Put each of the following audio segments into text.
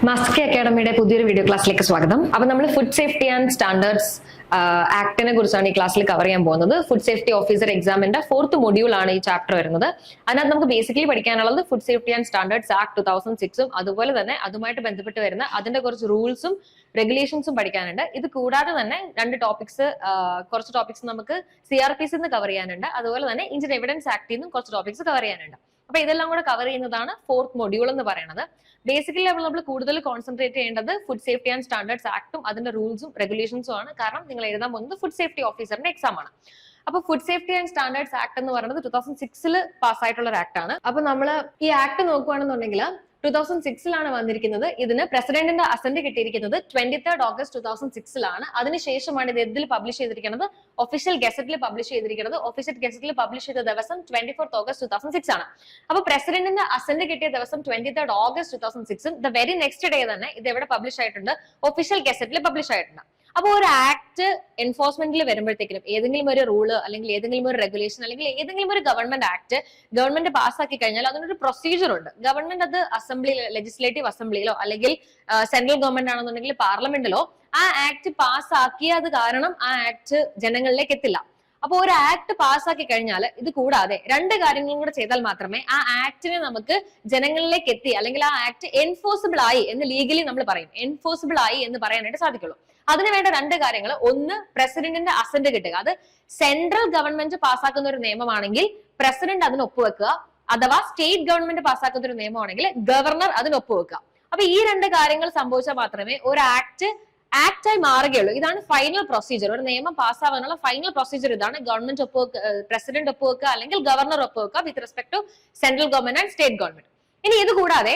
Master അക്കാഡമിയുടെ പുതിയൊരു video ക്ലാസ്സിലേക്ക് സ്വാഗതം. അപ്പൊ നമ്മൾ ഫുഡ് സേഫ്റ്റി ആൻഡ് സ്റ്റാൻഡേർഡ്സ് ആക്ടിനെ കുറിച്ചാണ് ഈ ക്ലാസ്സിൽ കവർ ചെയ്യാൻ പോകുന്നത്. ഫുഡ് സേഫ്റ്റി ഓഫീസർ എക്സാമിന്റെ 4th മൊഡ്യൂൾ ആണ് ഈ ചാപ്റ്റർ വരുന്നത്. അതിനകത്ത് നമുക്ക് ബേസിക്കലി പഠിക്കാനുള്ളത് food safety and standards act 2006 അതുപോലെ തന്നെ അതുമായിട്ട് ബന്ധപ്പെട്ട് വരുന്ന അതിന്റെ കുറച്ച് റൂൾസും റെഗുലേഷൻസും പഠിക്കാനുണ്ട്. ഇത് കൂടാതെ തന്നെ കുറച്ച് ടോപ്പിക്സ് നമുക്ക് CRPC കവർ ചെയ്യാനുണ്ട്. അതുപോലെ തന്നെ ഇന്ത്യൻ എവിഡൻസ് ആക്ടിൽ നിന്നും കുറച്ച് ടോപ്പിക്സ് കവർ ചെയ്യാനുണ്ട്. അപ്പൊ ഇതെല്ലാം കൂടെ കവർ ചെയ്യുന്നതാണ് 4th മൊഡ്യൂൾ എന്ന് പറയുന്നത്. ബേസിക്കലി നമ്മൾ കൂടുതൽ കോൺസെൻട്രേറ്റ് ചെയ്യേണ്ടത് ഫുഡ് സേഫ്റ്റി ആൻഡ് സ്റ്റാൻഡേർഡ്സ് ആക്ടും അതിന്റെ റൂൾസും റെഗുലേഷൻസും ആണ്. കാരണം നിങ്ങൾ എഴുതാൻ പോകുന്നത് ഫുഡ് സേഫ്റ്റി ഓഫീസറിന്റെ എക്സാം ആണ്. അപ്പൊ food safety and standards act എന്ന് പറയുന്നത് 2006 പാസ്സായിട്ടുള്ള ഒരു ആക്ട് ആണ്. അപ്പൊ നമ്മൾ ഈ ആക്ട് നോക്കുകയാണെന്നുണ്ടെങ്കിൽ 2006 വന്നിരിക്കുന്നത്. ഇതിന് പ്രസിഡന്റിന്റെ അസന്റ് കിട്ടിയിരിക്കുന്നത് 23 ഓഗസ്റ്റ് 2006 അതിനുശേഷമാണ് ഇത് എന്തിൽ പബ്ലിഷ് ചെയ്തിരിക്കുന്നത്? ഒഫീഷ്യൽ ഗസറ്റിൽ പബ്ലിഷ് ചെയ്തിരിക്കുന്നത്. ഒഫീഷ്യൽ ഗസറ്റിൽ പബ്ലിഷ് ചെയ്ത ദിവസം 24 ഓഗസ്റ്റ് 2006 ആണ്. അപ്പൊ പ്രസിഡന്റിന്റെ അസന്റ് കിട്ടിയ ദിവസം 23 August 2006 the very next day തന്നെ ഇത് എവിടെ പബ്ലിഷ് ആയിട്ടുണ്ട്? ഒഫീഷ്യൽ ഗസറ്റിൽ പബ്ലിഷ് ആയിട്ടുണ്ട്. അപ്പൊ ഒരു ആക്ട് എൻഫോഴ്സ്മെന്റിൽ വരുമ്പോഴത്തേക്കും ഏതെങ്കിലും ഒരു റൂള് അല്ലെങ്കിൽ ഏതെങ്കിലും ഒരു റെഗുലേഷൻ അല്ലെങ്കിൽ ഏതെങ്കിലും ഒരു ഗവൺമെന്റ് ആക്ട് ഗവൺമെന്റ് പാസ്സാക്കി കഴിഞ്ഞാൽ അതിനൊരു പ്രൊസീജിയർ ഉണ്ട്. ഗവൺമെന്റ് അത് ലെജിസ്ലേറ്റീവ് അസംബ്ലിയിലോ അല്ലെങ്കിൽ സെൻട്രൽ ഗവൺമെന്റ് ആണെന്നുണ്ടെങ്കിൽ പാർലമെന്റിലോ ആ ആക്ട് പാസ്സാക്കിയത് കാരണം ആ ആക്ട് ജനങ്ങളിലേക്ക് എത്തില്ല. അപ്പൊ ഒരു ആക്ട് പാസ്സാക്കി കഴിഞ്ഞാൽ ഇത് കൂടാതെ 2 കാര്യങ്ങളും കൂടെ ചെയ്താൽ മാത്രമേ ആ ആക്ടിനെ നമുക്ക് ജനങ്ങളിലേക്ക് എത്തി അല്ലെങ്കിൽ ആ ആക്ട് എൻഫോഴ്സിബിൾ ആയി എന്ന് ലീഗലി നമ്മൾ പറയും. എൻഫോഴ്സിബിൾ ആയി എന്ന് പറയാനായിട്ട് സാധിക്കുള്ളൂ. അതിന് വേണ്ട 2 കാര്യങ്ങൾ. ഒന്ന്, പ്രസിഡന്റിന്റെ അസന്റ് കിട്ടുക. അത് സെൻട്രൽ ഗവൺമെന്റ് പാസ്സാക്കുന്ന ഒരു നിയമമാണെങ്കിൽ പ്രസിഡന്റ് അതിന് ഒപ്പുവെക്കുക. അഥവാ സ്റ്റേറ്റ് ഗവൺമെന്റ് പാസ്സാക്കുന്ന ഒരു നിയമമാണെങ്കിൽ ഗവർണർ അതിന് ഒപ്പുവെക്കുക. അപ്പൊ ഈ 2 കാര്യങ്ങൾ സംഭവിച്ചാൽ മാത്രമേ ഒരു ആക്ടായി മാറുകയുള്ളൂ. ഇതാണ് ഫൈനൽ പ്രൊസീജിയർ. ഒരു നിയമം പാസ്സാവാനുള്ള ഫൈനൽ പ്രൊസീജിയർ ഇതാണ്. ഗവൺമെന്റ് പ്രസിഡന്റ് ഒപ്പുവെക്കുക അല്ലെങ്കിൽ ഗവർണർ ഒപ്പുവെക്കുക with respect to central government and state government. ഇനി ഇത് കൂടാതെ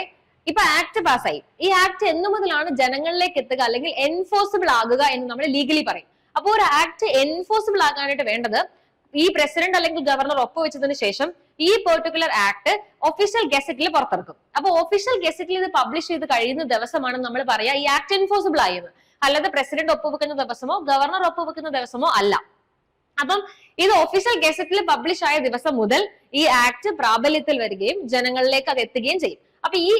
ഇപ്പൊ ആക്ട് പാസ്സായി. ഈ ആക്ട് എന്നു മുതലാണ് ജനങ്ങളിലേക്ക് എത്തുക അല്ലെങ്കിൽ എൻഫോഴ്സിബിൾ ആകുക എന്ന് നമ്മൾ ലീഗലി പറയും. അപ്പൊ ഒരു ആക്ട് എൻഫോഴ്സിബിൾ ആകാനായിട്ട് വേണ്ടത് ഈ പ്രസിഡന്റ് അല്ലെങ്കിൽ ഗവർണർ ഒപ്പുവെച്ചതിന് ശേഷം ഈ പെർട്ടിക്കുലർ ആക്ട് ഒഫീഷ്യൽ ഗസറ്റിൽ പുറത്തിറക്കും. അപ്പൊ ഒഫീഷ്യൽ ഗസറ്റിൽ ഇത് പബ്ലിഷ് ചെയ്ത് കഴിയുന്ന ദിവസമാണ് നമ്മൾ പറയാ ഈ ആക്ട് എൻഫോഴ്സിബിൾ ആയെന്ന്. അല്ലാതെ പ്രസിഡന്റ് ഒപ്പുവെക്കുന്ന ദിവസമോ ഗവർണർ ഒപ്പുവെക്കുന്ന ദിവസമോ അല്ല. അപ്പം ഇത് ഒഫീഷ്യൽ ഗസറ്റിൽ പബ്ലിഷ് ആയ ദിവസം മുതൽ ഈ ആക്ട് പ്രാബല്യത്തിൽ വരികയും ജനങ്ങളിലേക്ക് അത് എത്തുകയും ചെയ്യും. അപ്പൊ ഈ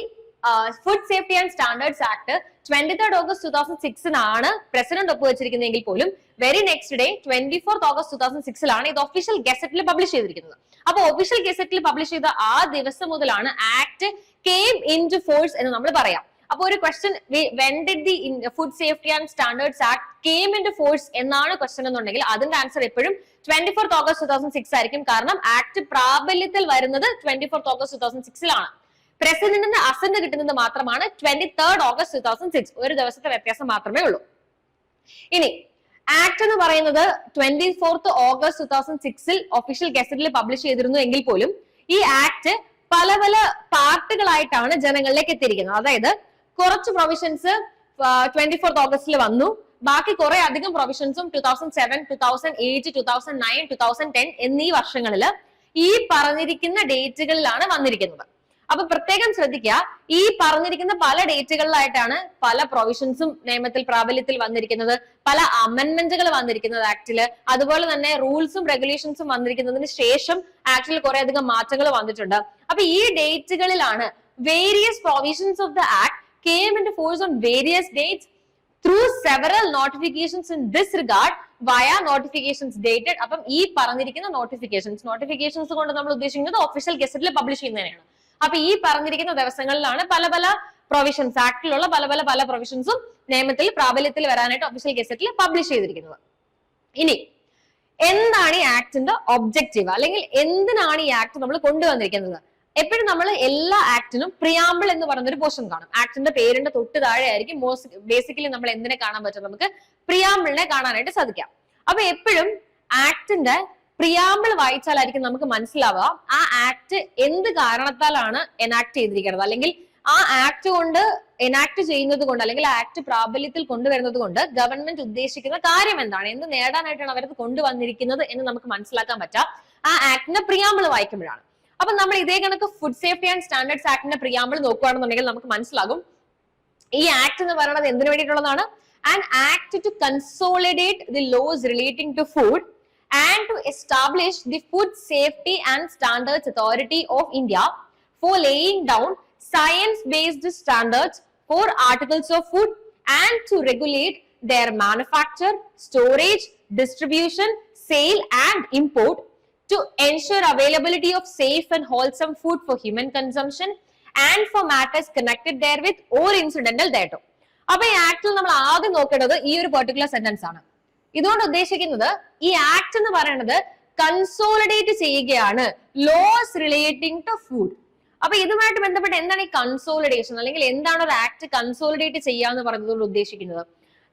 food safety and standards act 23 August 2006 president ഒപ്പുവെച്ചിരിക്കുന്നതെങ്കിൽ പോലും വെരി നെക്സ്റ്റ് ഡേ 24 ഓഗസ്റ്റ് 2006 ഇത് ഒഫീഷ്യൽ ഗസറ്റിൽ പബ്ലിഷ് ചെയ്തിരിക്കുന്നത്. അപ്പൊ ഒഫീഷ്യൽ ഗസറ്റിൽ പബ്ലിഷ് ചെയ്ത ആ ദിവസം മുതലാണ് act came into force എന്ന് നമ്മൾ പറയാം. അപ്പൊ ഒരു question, when did the food safety and standards act came into force എന്നാണ് ക്വസ്റ്റ്യൻ എന്നുണ്ടെങ്കിൽ അതിന്റെ ആൻസർ എപ്പോഴും 24 ഓഗസ്റ്റ് 2006 ആയിരിക്കും. കാരണം ആക്ട് പ്രാബല്യത്തിൽ വരുന്നത് 24 ഓഗസ്റ്റ് 2006 പ്രസിഡന്റിന്റെ അസന്റ് കിട്ടുന്നത് മാത്രമാണ് 23 ഓഗസ്റ്റ് 2006. ഒരു ദിവസത്തെ വ്യത്യാസം മാത്രമേ ഉള്ളൂ. ഇനി ആക്ട് എന്ന് പറയുന്നത് 24 ഓഗസ്റ്റ് 2006 ഒഫീഷ്യൽ ഗസറ്റിൽ പബ്ലിഷ് ചെയ്തിരുന്നു എങ്കിൽ പോലും ഈ ആക്ട് പല പല പാർട്ടുകളായിട്ടാണ് ജനങ്ങളിലേക്ക് എത്തിയിരിക്കുന്നത്. അതായത് കുറച്ച് പ്രൊവിഷൻസ് 24 ഓഗസ്റ്റിൽ വന്നു. ബാക്കി കുറെ അധികം പ്രൊവിഷൻസും 2007, 2008, 2009, 2010 എന്നീ വർഷങ്ങളിൽ ഈ പറഞ്ഞിരിക്കുന്ന ഡേറ്റുകളിലാണ് വന്നിരിക്കുന്നത്. അപ്പൊ പ്രത്യേകം ശ്രദ്ധിക്കുക, ഈ പറഞ്ഞിരിക്കുന്ന പല ഡേറ്റുകളിലായിട്ടാണ് പല പ്രൊവിഷൻസും നിയമത്തിൽ പ്രാബല്യത്തിൽ വന്നിരിക്കുന്നത്, പല അമെന്റ്മെന്റുകൾ വന്നിരിക്കുന്നത് ആക്ടില്. അതുപോലെ തന്നെ റൂൾസും റെഗുലേഷൻസും വന്നിരിക്കുന്നതിന് ശേഷം ആക്ടിൽ കുറെ അധികം മാറ്റങ്ങൾ വന്നിട്ടുണ്ട്. അപ്പൊ ഈ ഡേറ്റുകളിലാണ് various provisions of the act came into force on various dates through several notifications in this regard via notifications dated. അപ്പം ഈ പറഞ്ഞിരിക്കുന്ന നോട്ടിഫിക്കേഷൻസ് കൊണ്ട് നമ്മൾ ഉദ്ദേശിക്കുന്നത് ഒഫീഷ്യൽ ഗസറ്റിൽ പബ്ലിഷ് ചെയ്യുന്നതിനാണ്. അപ്പൊ ഈ പറഞ്ഞിരിക്കുന്ന ദിവസങ്ങളിലാണ് പല പല പ്രൊവിഷൻസ് ആക്ടിലുള്ള പല പ്രൊവിഷൻസും നിയമത്തിൽ പ്രാബല്യത്തിൽ വരാനായിട്ട് ഒഫീഷ്യൽ ഗസറ്റിൽ പബ്ലിഷ് ചെയ്തിരിക്കുന്നത്. ഇനി എന്താണ് ഈ ആക്ടിന്റെ ഒബ്ജക്റ്റീവ് അല്ലെങ്കിൽ എന്തിനാണ് ഈ ആക്ട് നമ്മൾ കൊണ്ടുവന്നിരിക്കുന്നത്? എപ്പോഴും നമ്മൾ എല്ലാ ആക്ടിനും പ്രിയാമ്പിൾ എന്ന് പറയുന്ന ഒരു പോർഷൻ കാണും. ആക്ടിന്റെ പേരിന്റെ തൊട്ട് താഴെ ആയിരിക്കും ബേസിക്കലി നമ്മൾ എന്തിനെ കാണാൻ പറ്റും? നമുക്ക് പ്രിയാമ്പിളിനെ കാണാനായിട്ട് സാധിക്കാം. അപ്പൊ എപ്പോഴും ആക്ടിന്റെ പ്രിയാമ്പിൾ വായിച്ചാലായിരിക്കും നമുക്ക് മനസ്സിലാവുക ആ ആക്ട് എന്ത് കാരണത്താലാണ് എനാക്ട് ചെയ്തിരിക്കുന്നത്, അല്ലെങ്കിൽ ആ ആക്ട് കൊണ്ട് എനാക്ട് ചെയ്യുന്നത് കൊണ്ട് അല്ലെങ്കിൽ ആക്ട് പ്രാബല്യത്തിൽ കൊണ്ടുവരുന്നത് കൊണ്ട് ഗവൺമെന്റ് ഉദ്ദേശിക്കുന്ന കാര്യം എന്താണ്, എന്ത് നേടാനായിട്ടാണ് അവരത് കൊണ്ടുവന്നിരിക്കുന്നത് എന്ന് നമുക്ക് മനസ്സിലാക്കാൻ പറ്റുക ആ ആക്ടിന്റെ പ്രിയാമ്പിൾ വായിക്കുമ്പോഴാണ്. അപ്പൊ നമ്മൾ ഇതേ കണക്ക് ഫുഡ് സേഫ്റ്റി ആൻഡ് സ്റ്റാൻഡേർഡ്സ് ആക്ടിന്റെ പ്രിയാമ്പിൾ നോക്കുകയാണെന്നുണ്ടെങ്കിൽ നമുക്ക് മനസ്സിലാകും ഈ ആക്ട് എന്ന് പറയുന്നത് എന്തിനു വേണ്ടിയിട്ടുള്ളതാണ്? An act to consolidate the laws relating to food and to establish the Food Safety and Standards Authority of India for laying down science-based standards for articles of food and to regulate their manufacture, storage, distribution, sale and import to ensure availability of safe and wholesome food for human consumption and for matters connected therewith or incidental thereto. അപ്പൊ ഈ ആക്ടിൽ നമ്മൾ ആദ്യം നോക്കേണ്ടത് ഈ ഒരു particular sentence ആണ്. ഇതുകൊണ്ട് ഉദ്ദേശിക്കുന്നത് ഈ ആക്ട് എന്ന് പറയുന്നത് കൺസോളിഡേറ്റ് ചെയ്യുകയാണ് ലോസ് റിലേറ്റിംഗ് ടു ഫുഡ്. അപ്പൊ ഇതുമായിട്ട് ബന്ധപ്പെട്ട് എന്താണ് ഈ കൺസോളിഡേഷൻ, അല്ലെങ്കിൽ എന്താണ് ഒരു ആക്ട് കൺസോളിഡേറ്റ് ചെയ്യാന്ന് പറയുന്നതുകൊണ്ട് ഉദ്ദേശിക്കുന്നത്?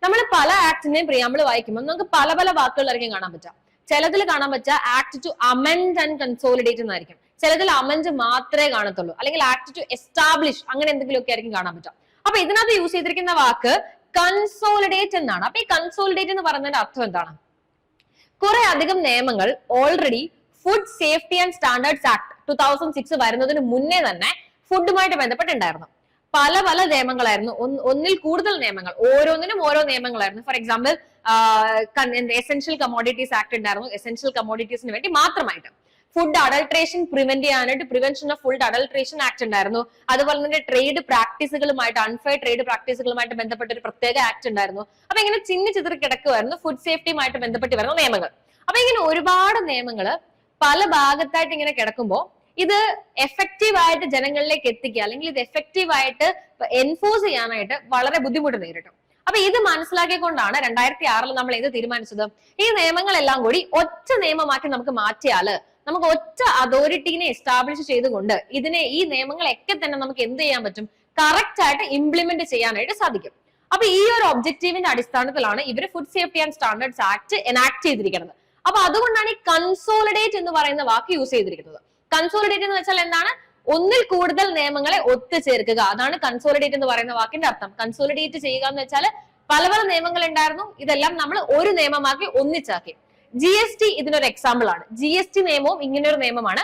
നമ്മൾ പല ആക്ടിന്റെയും പ്രിയാമ്പിൾ വായിക്കുമ്പോൾ നമുക്ക് പല പല വാക്കുകളായിരിക്കും കാണാൻ പറ്റുക. ചിലതിൽ കാണാൻ പറ്റുക act two amend and consolidate എന്നായിരിക്കും, ചിലതിൽ അമെൻഡ് മാത്രമേ കാണത്തുള്ളൂ, അല്ലെങ്കിൽ ആക്ട് ടു എസ്റ്റാബ്ലിഷ് അങ്ങനെ എന്തെങ്കിലുമൊക്കെ ആയിരിക്കും കാണാൻ പറ്റുക. അപ്പൊ ഇതിനകത്ത് യൂസ് ചെയ്തിരിക്കുന്ന വാക്ക് കൺസോളിഡേറ്റ് എന്നാണ്. അപ്പൊ ഈ കൺസോളിഡേറ്റ് എന്ന് പറയുന്നതിന്റെ അർത്ഥം എന്താണ്? കുറെ അധികം നിയമങ്ങൾ already food safety and standards act 2006 വരുന്നതിന് മുന്നേ തന്നെ ഫുഡുമായിട്ട് ബന്ധപ്പെട്ടുണ്ടായിരുന്നു. പല പല നിയമങ്ങളായിരുന്നു, ഒന്നിൽ കൂടുതൽ നിയമങ്ങൾ, ഓരോന്നിനും ഓരോ നിയമങ്ങളായിരുന്നു. For example essential commodities act ഉണ്ടായിരുന്നു, എസെൻഷ്യൽ കമോഡിറ്റീസിന് വേണ്ടി മാത്രമായിട്ട്. ഫുഡ് അഡൾട്രേഷൻ പ്രിവെന്റ് ചെയ്യാനായിട്ട് prevention of food adulteration act ഉണ്ടായിരുന്നു. അതുപോലെ തന്നെ ട്രേഡ് പ്രാക്ടീസുകളുമായിട്ട്, അൺഫെയർ ട്രേഡ് പ്രാക്ടീസുകളുമായിട്ട് ബന്ധപ്പെട്ട ഒരു പ്രത്യേക ആക്ട് ഉണ്ടായിരുന്നു. അപ്പൊ ഇങ്ങനെ ചിന്നി കിടക്കുമായിരുന്നു ഫുഡ് സേഫ്റ്റിയുമായിട്ട് ബന്ധപ്പെട്ട് വരുന്ന നിയമങ്ങൾ. അപ്പൊ ഇങ്ങനെ ഒരുപാട് നിയമങ്ങൾ പല ഭാഗത്തായിട്ട് ഇങ്ങനെ കിടക്കുമ്പോൾ ഇത് എഫക്റ്റീവ് ആയിട്ട് ജനങ്ങളിലേക്ക് എത്തിക്കുക, അല്ലെങ്കിൽ ഇത് എഫക്റ്റീവ് ആയിട്ട് എൻഫോഴ്സ് ചെയ്യാനായിട്ട് വളരെ ബുദ്ധിമുട്ട് നേരിട്ടു. അപ്പൊ ഇത് മനസ്സിലാക്കിക്കൊണ്ടാണ് 2006 നമ്മൾ ഇത് തീരുമാനിച്ചത്. ഈ നിയമങ്ങളെല്ലാം കൂടി ഒറ്റ നിയമമാക്കി നമുക്ക് മാറ്റിയാല് നമുക്ക് ഒറ്റ അതോറിറ്റീനെ എസ്റ്റാബ്ലിഷ് ചെയ്തുകൊണ്ട് ഈ നിയമങ്ങളൊക്കെ തന്നെ നമുക്ക് എന്ത് ചെയ്യാൻ പറ്റും? കറക്റ്റ് ആയിട്ട് ഇംപ്ലിമെന്റ് ചെയ്യാനായിട്ട് സാധിക്കും. അപ്പൊ ഈ ഒരു ഒബ്ജക്റ്റീവിന്റെ അടിസ്ഥാനത്തിലാണ് ഇവര് food safety and standards act enact ചെയ്തിരിക്കുന്നത്. അപ്പൊ അതുകൊണ്ടാണ് ഈ കൺസോളിഡേറ്റ് എന്ന് പറയുന്ന വാക്ക് യൂസ് ചെയ്തിരിക്കുന്നത്. കൺസോളിഡേറ്റ് എന്ന് വെച്ചാൽ എന്താണ്? ഒന്നിൽ കൂടുതൽ നിയമങ്ങളെ ഒത്തുചേർക്കുക, അതാണ് കൺസോളിഡേറ്റ് എന്ന് പറയുന്ന വാക്കിന്റെ അർത്ഥം. കൺസോളിഡേറ്റ് ചെയ്യുക എന്ന് വെച്ചാൽ പല പല നിയമങ്ങൾ ഉണ്ടായിരുന്നു, ഇതെല്ലാം നമ്മൾ ഒരു നിയമമാക്കി ഒന്നിച്ചാക്കി. GST ഇതിനൊരു എക്സാമ്പിൾ ആണ്. GST നിയമവും ഇങ്ങനെ ഒരു നിയമമാണ്.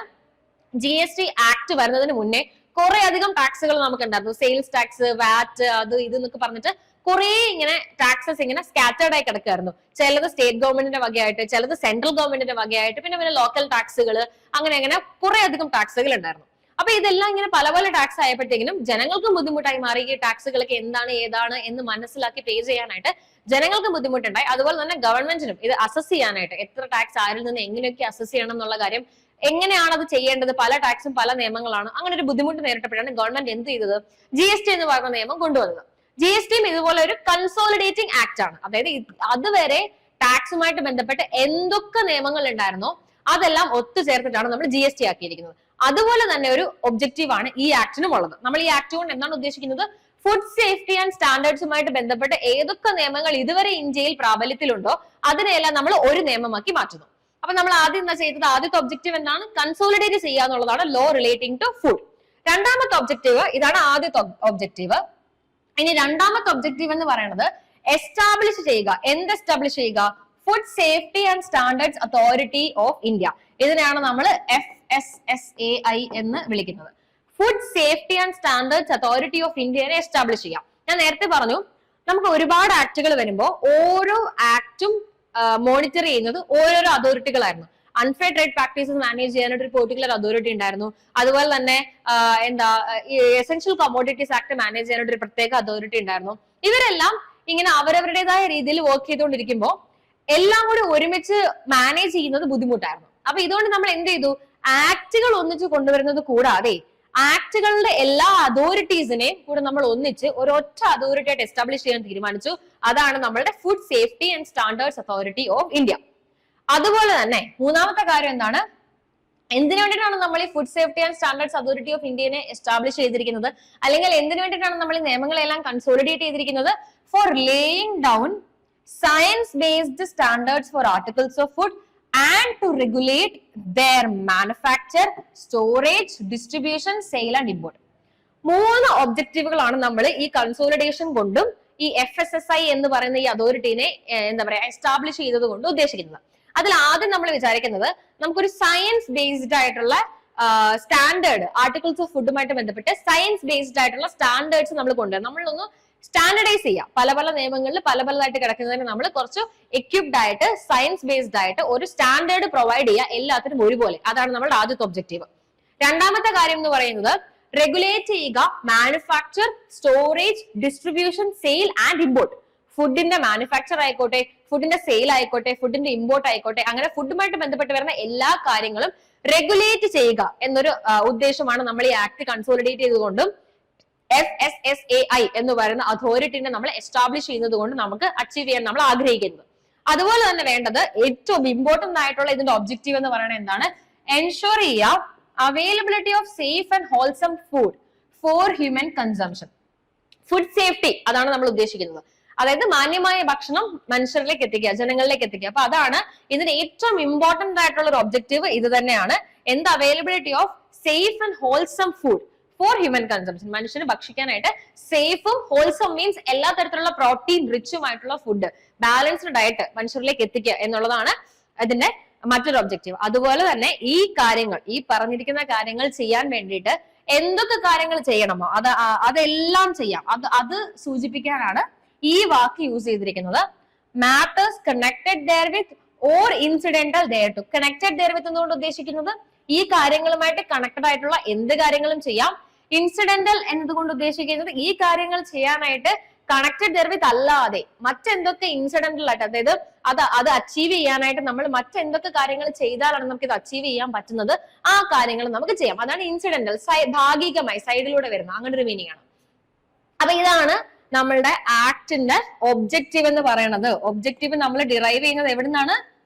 GST ആക്ട് വരുന്നതിന് മുന്നേ കുറെ അധികം ടാക്സുകൾ നമുക്ക് ഉണ്ടായിരുന്നു. സെയിൽസ് ടാക്സ്, വാറ്റ്, അത് ഇത് എന്നൊക്കെ പറഞ്ഞിട്ട് കുറെ ഇങ്ങനെ ടാക്സസ് ഇങ്ങനെ സ്കാറ്റേർഡ് ആയി കിടക്കായിരുന്നു. ചിലത് സ്റ്റേറ്റ് ഗവൺമെന്റിന്റെ വകയായിട്ട്, ചിലത് സെൻട്രൽ ഗവൺമെന്റിന്റെ വകയായിട്ട്, പിന്നെ ലോക്കൽ ടാക്സുകൾ, അങ്ങനെ കുറെ അധികം ടാക്സുകൾ ഉണ്ടായിരുന്നു. അപ്പൊ ഇതെല്ലാം ഇങ്ങനെ പല പല ടാക്സ് ആയപ്പോഴത്തേക്കിനും ജനങ്ങൾക്കും ബുദ്ധിമുട്ടായി മാറി. ഈ ടാക്സുകളൊക്കെ എന്താണ് ഏതാണ് എന്ന് മനസ്സിലാക്കി പേ ചെയ്യാനായിട്ട് ജനങ്ങൾക്ക് ബുദ്ധിമുട്ടുണ്ടായി. അതുപോലെ തന്നെ ഗവൺമെന്റിനും ഇത് അസസ് ചെയ്യാനായിട്ട് എത്ര ടാക്സ് ആരിൽ നിന്ന് എങ്ങനെയൊക്കെ അസസ് ചെയ്യണം എന്നുള്ള കാര്യം, എങ്ങനെയാണ് അത് ചെയ്യേണ്ടത്, പല ടാക്സും പല നിയമങ്ങളാണ്, അങ്ങനെ ഒരു ബുദ്ധിമുട്ട് നേരിട്ടപ്പോഴാണ് ഗവൺമെന്റ് എന്ത് ചെയ്തത്? GST എന്ന് പറയുന്ന നിയമം കൊണ്ടുവന്നത്. GSTയും ഇതുപോലെ ഒരു കൺസോളിഡേറ്റിംഗ് ആക്ട് ആണ്. അതായത് അതുവരെ ടാക്സുമായിട്ട് ബന്ധപ്പെട്ട് എന്തൊക്കെ നിയമങ്ങൾ ഉണ്ടായിരുന്നോ അതെല്ലാം ഒത്തുചേർത്തിട്ടാണ് നമ്മൾ GST ആക്കിയിരിക്കുന്നത്. അതുപോലെ തന്നെ ഒരു ഒബ്ജക്റ്റീവ് ആണ് ഈ ആക്ടിനും ഉള്ളത്. നമ്മൾ ഈ ആക്ട് കൊണ്ട് എന്താണ് ഉദ്ദേശിക്കുന്നത്? ഫുഡ് സേഫ്റ്റി ആൻഡ് സ്റ്റാൻഡേർഡ്സുമായിട്ട് ബന്ധപ്പെട്ട് ഏതൊക്കെ നിയമങ്ങൾ ഇതുവരെ ഇന്ത്യയിൽ പ്രാബല്യത്തിലുണ്ടോ അതിനെല്ലാം നമ്മൾ ഒരു നിയമമാക്കി മാറ്റുന്നു. അപ്പൊ നമ്മൾ ആദ്യം എന്താ ചെയ്തത്? ആദ്യത്തെ ഒബ്ജക്റ്റീവ് എന്താണ്? കൺസോളിഡേറ്റ് ചെയ്യുക എന്നുള്ളതാണ്, ലോ റിലേറ്റിംഗ് ടു ഫുഡ്. രണ്ടാമത്തെ ഒബ്ജക്റ്റീവ് ഇതാണ്, ആദ്യത്തെ ഒബ്ജക്റ്റീവ്. ഇനി രണ്ടാമത്തെ ഒബ്ജക്റ്റീവ് എന്ന് പറയുന്നത് എസ്റ്റാബ്ലിഷ് ചെയ്യുക. എന്ത് എസ്റ്റാബ്ലിഷ് ചെയ്യുക? Food safety and standards authority of India. ഇതിനെയാണ് നമ്മൾ FSSAI എന്ന് വിളിക്കുന്നത്. Food safety and standards authority of ഇന്ത്യനെ എസ്റ്റാബ്ലിഷ് ചെയ്യാം. ഞാൻ നേരത്തെ പറഞ്ഞു നമുക്ക് ഒരുപാട് ആക്ടുകൾ വരുമ്പോൾ ഓരോ ആക്ടും മോണിറ്റർ ചെയ്യുന്നത് ഓരോരോ അതോറിറ്റികളായിരുന്നു. അൺഫെയർ ട്രേഡ് പ്രാക്ടീസസ് മാനേജ് ചെയ്യാനായിട്ട് ഒരു പെർട്ടിക്കുലർ അതോറിറ്റി ഉണ്ടായിരുന്നു. അതുപോലെ തന്നെ എസെൻഷ്യൽ കമോഡിറ്റീസ് ആക്ട് മാനേജ് ചെയ്യാനായിട്ട് ഒരു പ്രത്യേക അതോറിറ്റി ഉണ്ടായിരുന്നു. ഇവരെല്ലാം ഇങ്ങനെ അവരവരുടേതായ രീതിയിൽ വർക്ക് ചെയ്തുകൊണ്ടിരിക്കുമ്പോൾ എല്ലാം കൂടി ഒരുമിച്ച് മാനേജ് ചെയ്യുന്നത് ബുദ്ധിമുട്ടായിരുന്നു. അപ്പൊ ഇതുകൊണ്ട് നമ്മൾ എന്ത് ചെയ്തു? ആക്ടുകൾ ഒന്നിച്ച് കൊണ്ടുവരുന്നത് കൂടാതെ ആക്ടുകളുടെ എല്ലാ അതോറിറ്റീസിനെയും കൂടെ നമ്മൾ ഒന്നിച്ച് ഒരൊറ്റ അതോറിറ്റി ആയിട്ട് എസ്റ്റാബ്ലിഷ് ചെയ്യാൻ തീരുമാനിച്ചു. അതാണ് നമ്മളുടെ food safety and standards authority of India. അതുപോലെ തന്നെ മൂന്നാമത്തെ കാര്യം എന്താണ്? എന്തിനു വേണ്ടിയിട്ടാണ് നമ്മൾ ഈ food safety and standards authority of ഇന്ത്യനെ എസ്റ്റാബ്ലിഷ് ചെയ്തിരിക്കുന്നത്? അല്ലെങ്കിൽ എന്തിനു വേണ്ടിയിട്ടാണ് നമ്മൾ ഈ നിയമങ്ങളെല്ലാം കൺസോളിഡേറ്റ് ചെയ്തിരിക്കുന്നത്? For laying down science based standards for articles of food and to regulate their manufacture, storage, distribution, sale and import. മൂന്ന് ഒബ്ജക്റ്റീവുകളാണ് നമ്മൾ ഈ കൺസോളിഡേഷൻ കൊണ്ടും ഈ FSSAI എന്ന് പറയുന്ന ഈ അതോറിറ്റിനെ എസ്റ്റാബ്ലിഷ് ചെയ്തത് കൊണ്ട് ഉദ്ദേശിക്കുന്നത്. അതിൽ ആദ്യം നമ്മൾ വിചാരിക്കുന്നത് നമുക്കൊരു സയൻസ് ബേസ്ഡ് ആയിട്ടുള്ള സ്റ്റാൻഡേർഡ് ആർട്ടിക്കിൾസ് ഓഫ് ഫുഡുമായിട്ട് ബന്ധപ്പെട്ട് സയൻസ് ബേസ്ഡ് ആയിട്ടുള്ള സ്റ്റാൻഡേർഡ്സ് നമ്മൾ കൊണ്ടുവരും. നമ്മളൊന്ന് സ്റ്റാൻഡർഡൈസ് ചെയ്യാം. പല പല നിയമങ്ങളിൽ പല പലതായിട്ട് കിടക്കുന്നതിന് നമ്മൾ കുറച്ച് എക്യുപ്ഡ് ആയിട്ട് സയൻസ് ബേസ്ഡ് ആയിട്ട് ഒരു സ്റ്റാൻഡേർഡ് പ്രൊവൈഡ് ചെയ്യുക, എല്ലാത്തിനും ഒരുപോലെ. അതാണ് നമ്മുടെ ആദ്യത്തെ ഒബ്ജക്റ്റീവ്. രണ്ടാമത്തെ കാര്യം എന്ന് പറയുന്നത് റെഗുലേറ്റ് ചെയ്യുക manufacture, storage, distribution, sale and import. ഫുഡിന്റെ മാനുഫാക്ചർ ആയിക്കോട്ടെ, ഫുഡിന്റെ സെയിൽ ആയിക്കോട്ടെ, ഫുഡിന്റെ ഇമ്പോർട്ട് ആയിക്കോട്ടെ, അങ്ങനെ ഫുഡുമായിട്ട് ബന്ധപ്പെട്ട് വരുന്ന എല്ലാ കാര്യങ്ങളും റെഗുലേറ്റ് ചെയ്യുക എന്നൊരു ഉദ്ദേശമാണ് നമ്മൾ ഈ ആക്ട് കൺസോളിഡേറ്റ് ചെയ്തുകൊണ്ടും FSSAI എന്ന് പറയുന്ന അതോറിറ്റിനെ നമ്മൾ എസ്റ്റാബ്ലിഷ് ചെയ്യുന്നത് കൊണ്ട് നമുക്ക് അച്ചീവ് ചെയ്യാൻ നമ്മൾ ആഗ്രഹിക്കുന്നത്. അതുപോലെ തന്നെ വേണ്ടത് ഏറ്റവും ഇമ്പോർട്ടന്റ് ആയിട്ടുള്ള ഇതിന്റെ ഒബ്ജക്റ്റീവ് എന്ന് പറയുന്നത് എന്താണ്? എൻഷുർ ചെയ്യുക availability of safe and wholesome food for human consumption. Food safety അതാണ് നമ്മൾ ഉദ്ദേശിക്കുന്നത്. അതായത് മാന്യമായ ഭക്ഷണം മനുഷ്യരിലേക്ക് എത്തിക്കുക, ജനങ്ങളിലേക്ക് എത്തിക്കുക. അപ്പൊ അതാണ് ഇതിന് ഏറ്റവും ഇമ്പോർട്ടന്റ് ആയിട്ടുള്ള ഒരു ഒബ്ജക്റ്റീവ്. ഇത് തന്നെയാണ് എന്ത്? Availability of safe and wholesome food for human consumption. മനുഷ്യന് ഭക്ഷിക്കാനായിട്ട് സേഫും ഹോൾസം മീൻസ് എല്ലാ തരത്തിലുള്ള പ്രോട്ടീൻ റിച്ചുമായിട്ടുള്ള ഫുഡ്, ബാലൻസ്ഡ് ഡയറ്റ് മനുഷ്യരിലേക്ക് എത്തിക്കുക എന്നുള്ളതാണ് ഇതിന്റെ മറ്റൊരു ഒബ്ജക്റ്റീവ്. അതുപോലെ തന്നെ ഈ കാര്യങ്ങൾ, ഈ പറഞ്ഞിരിക്കുന്ന കാര്യങ്ങൾ ചെയ്യാൻ വേണ്ടിയിട്ട് എന്തൊക്കെ കാര്യങ്ങൾ ചെയ്യണമോ അതെല്ലാം ചെയ്യാം. അത് സൂചിപ്പിക്കാനാണ് ഈ വാക്ക് യൂസ് ചെയ്തിരിക്കുന്നത്. Matters connected therewith or incidental thereto. Connected therewith എന്നുകൊണ്ട് ഉദ്ദേശിക്കുന്നത് ഈ കാര്യങ്ങളുമായിട്ട് കണക്റ്റഡ് ആയിട്ടുള്ള എന്ത് കാര്യങ്ങളും ചെയ്യാം. ഇൻസിഡന്റൽ എന്നതുകൊണ്ട് ഉദ്ദേശിക്കുന്നത് ഈ കാര്യങ്ങൾ ചെയ്യാനായിട്ട് കണക്റ്റഡ് ദെയർ വിത്ത് അല്ലാതെ മറ്റെന്തൊക്കെ ഇൻസിഡന്റൽ ആയിട്ട്, അതായത് അത് അച്ചീവ് ചെയ്യാനായിട്ട് നമ്മൾ മറ്റെന്തൊക്കെ കാര്യങ്ങൾ ചെയ്താലാണ് നമുക്ക് ഇത് അച്ചീവ് ചെയ്യാൻ പറ്റുന്നത്, ആ കാര്യങ്ങൾ നമുക്ക് ചെയ്യാം. അതാണ് ഇൻസിഡന്റൽ, ഭാഗികമായി സൈഡിലൂടെ വരുന്ന അങ്ങനെ ഒരു മീനിങ് ആണ്. അപ്പൊ ഇതാണ് നമ്മളുടെ ആക്ടിന്റെ ഒബ്ജക്റ്റീവ് എന്ന് പറയുന്നത്. ഒബ്ജക്റ്റീവ് നമ്മൾ ഡിറൈവ് ചെയ്യുന്നത് എവിടെ നിന്നാണ്?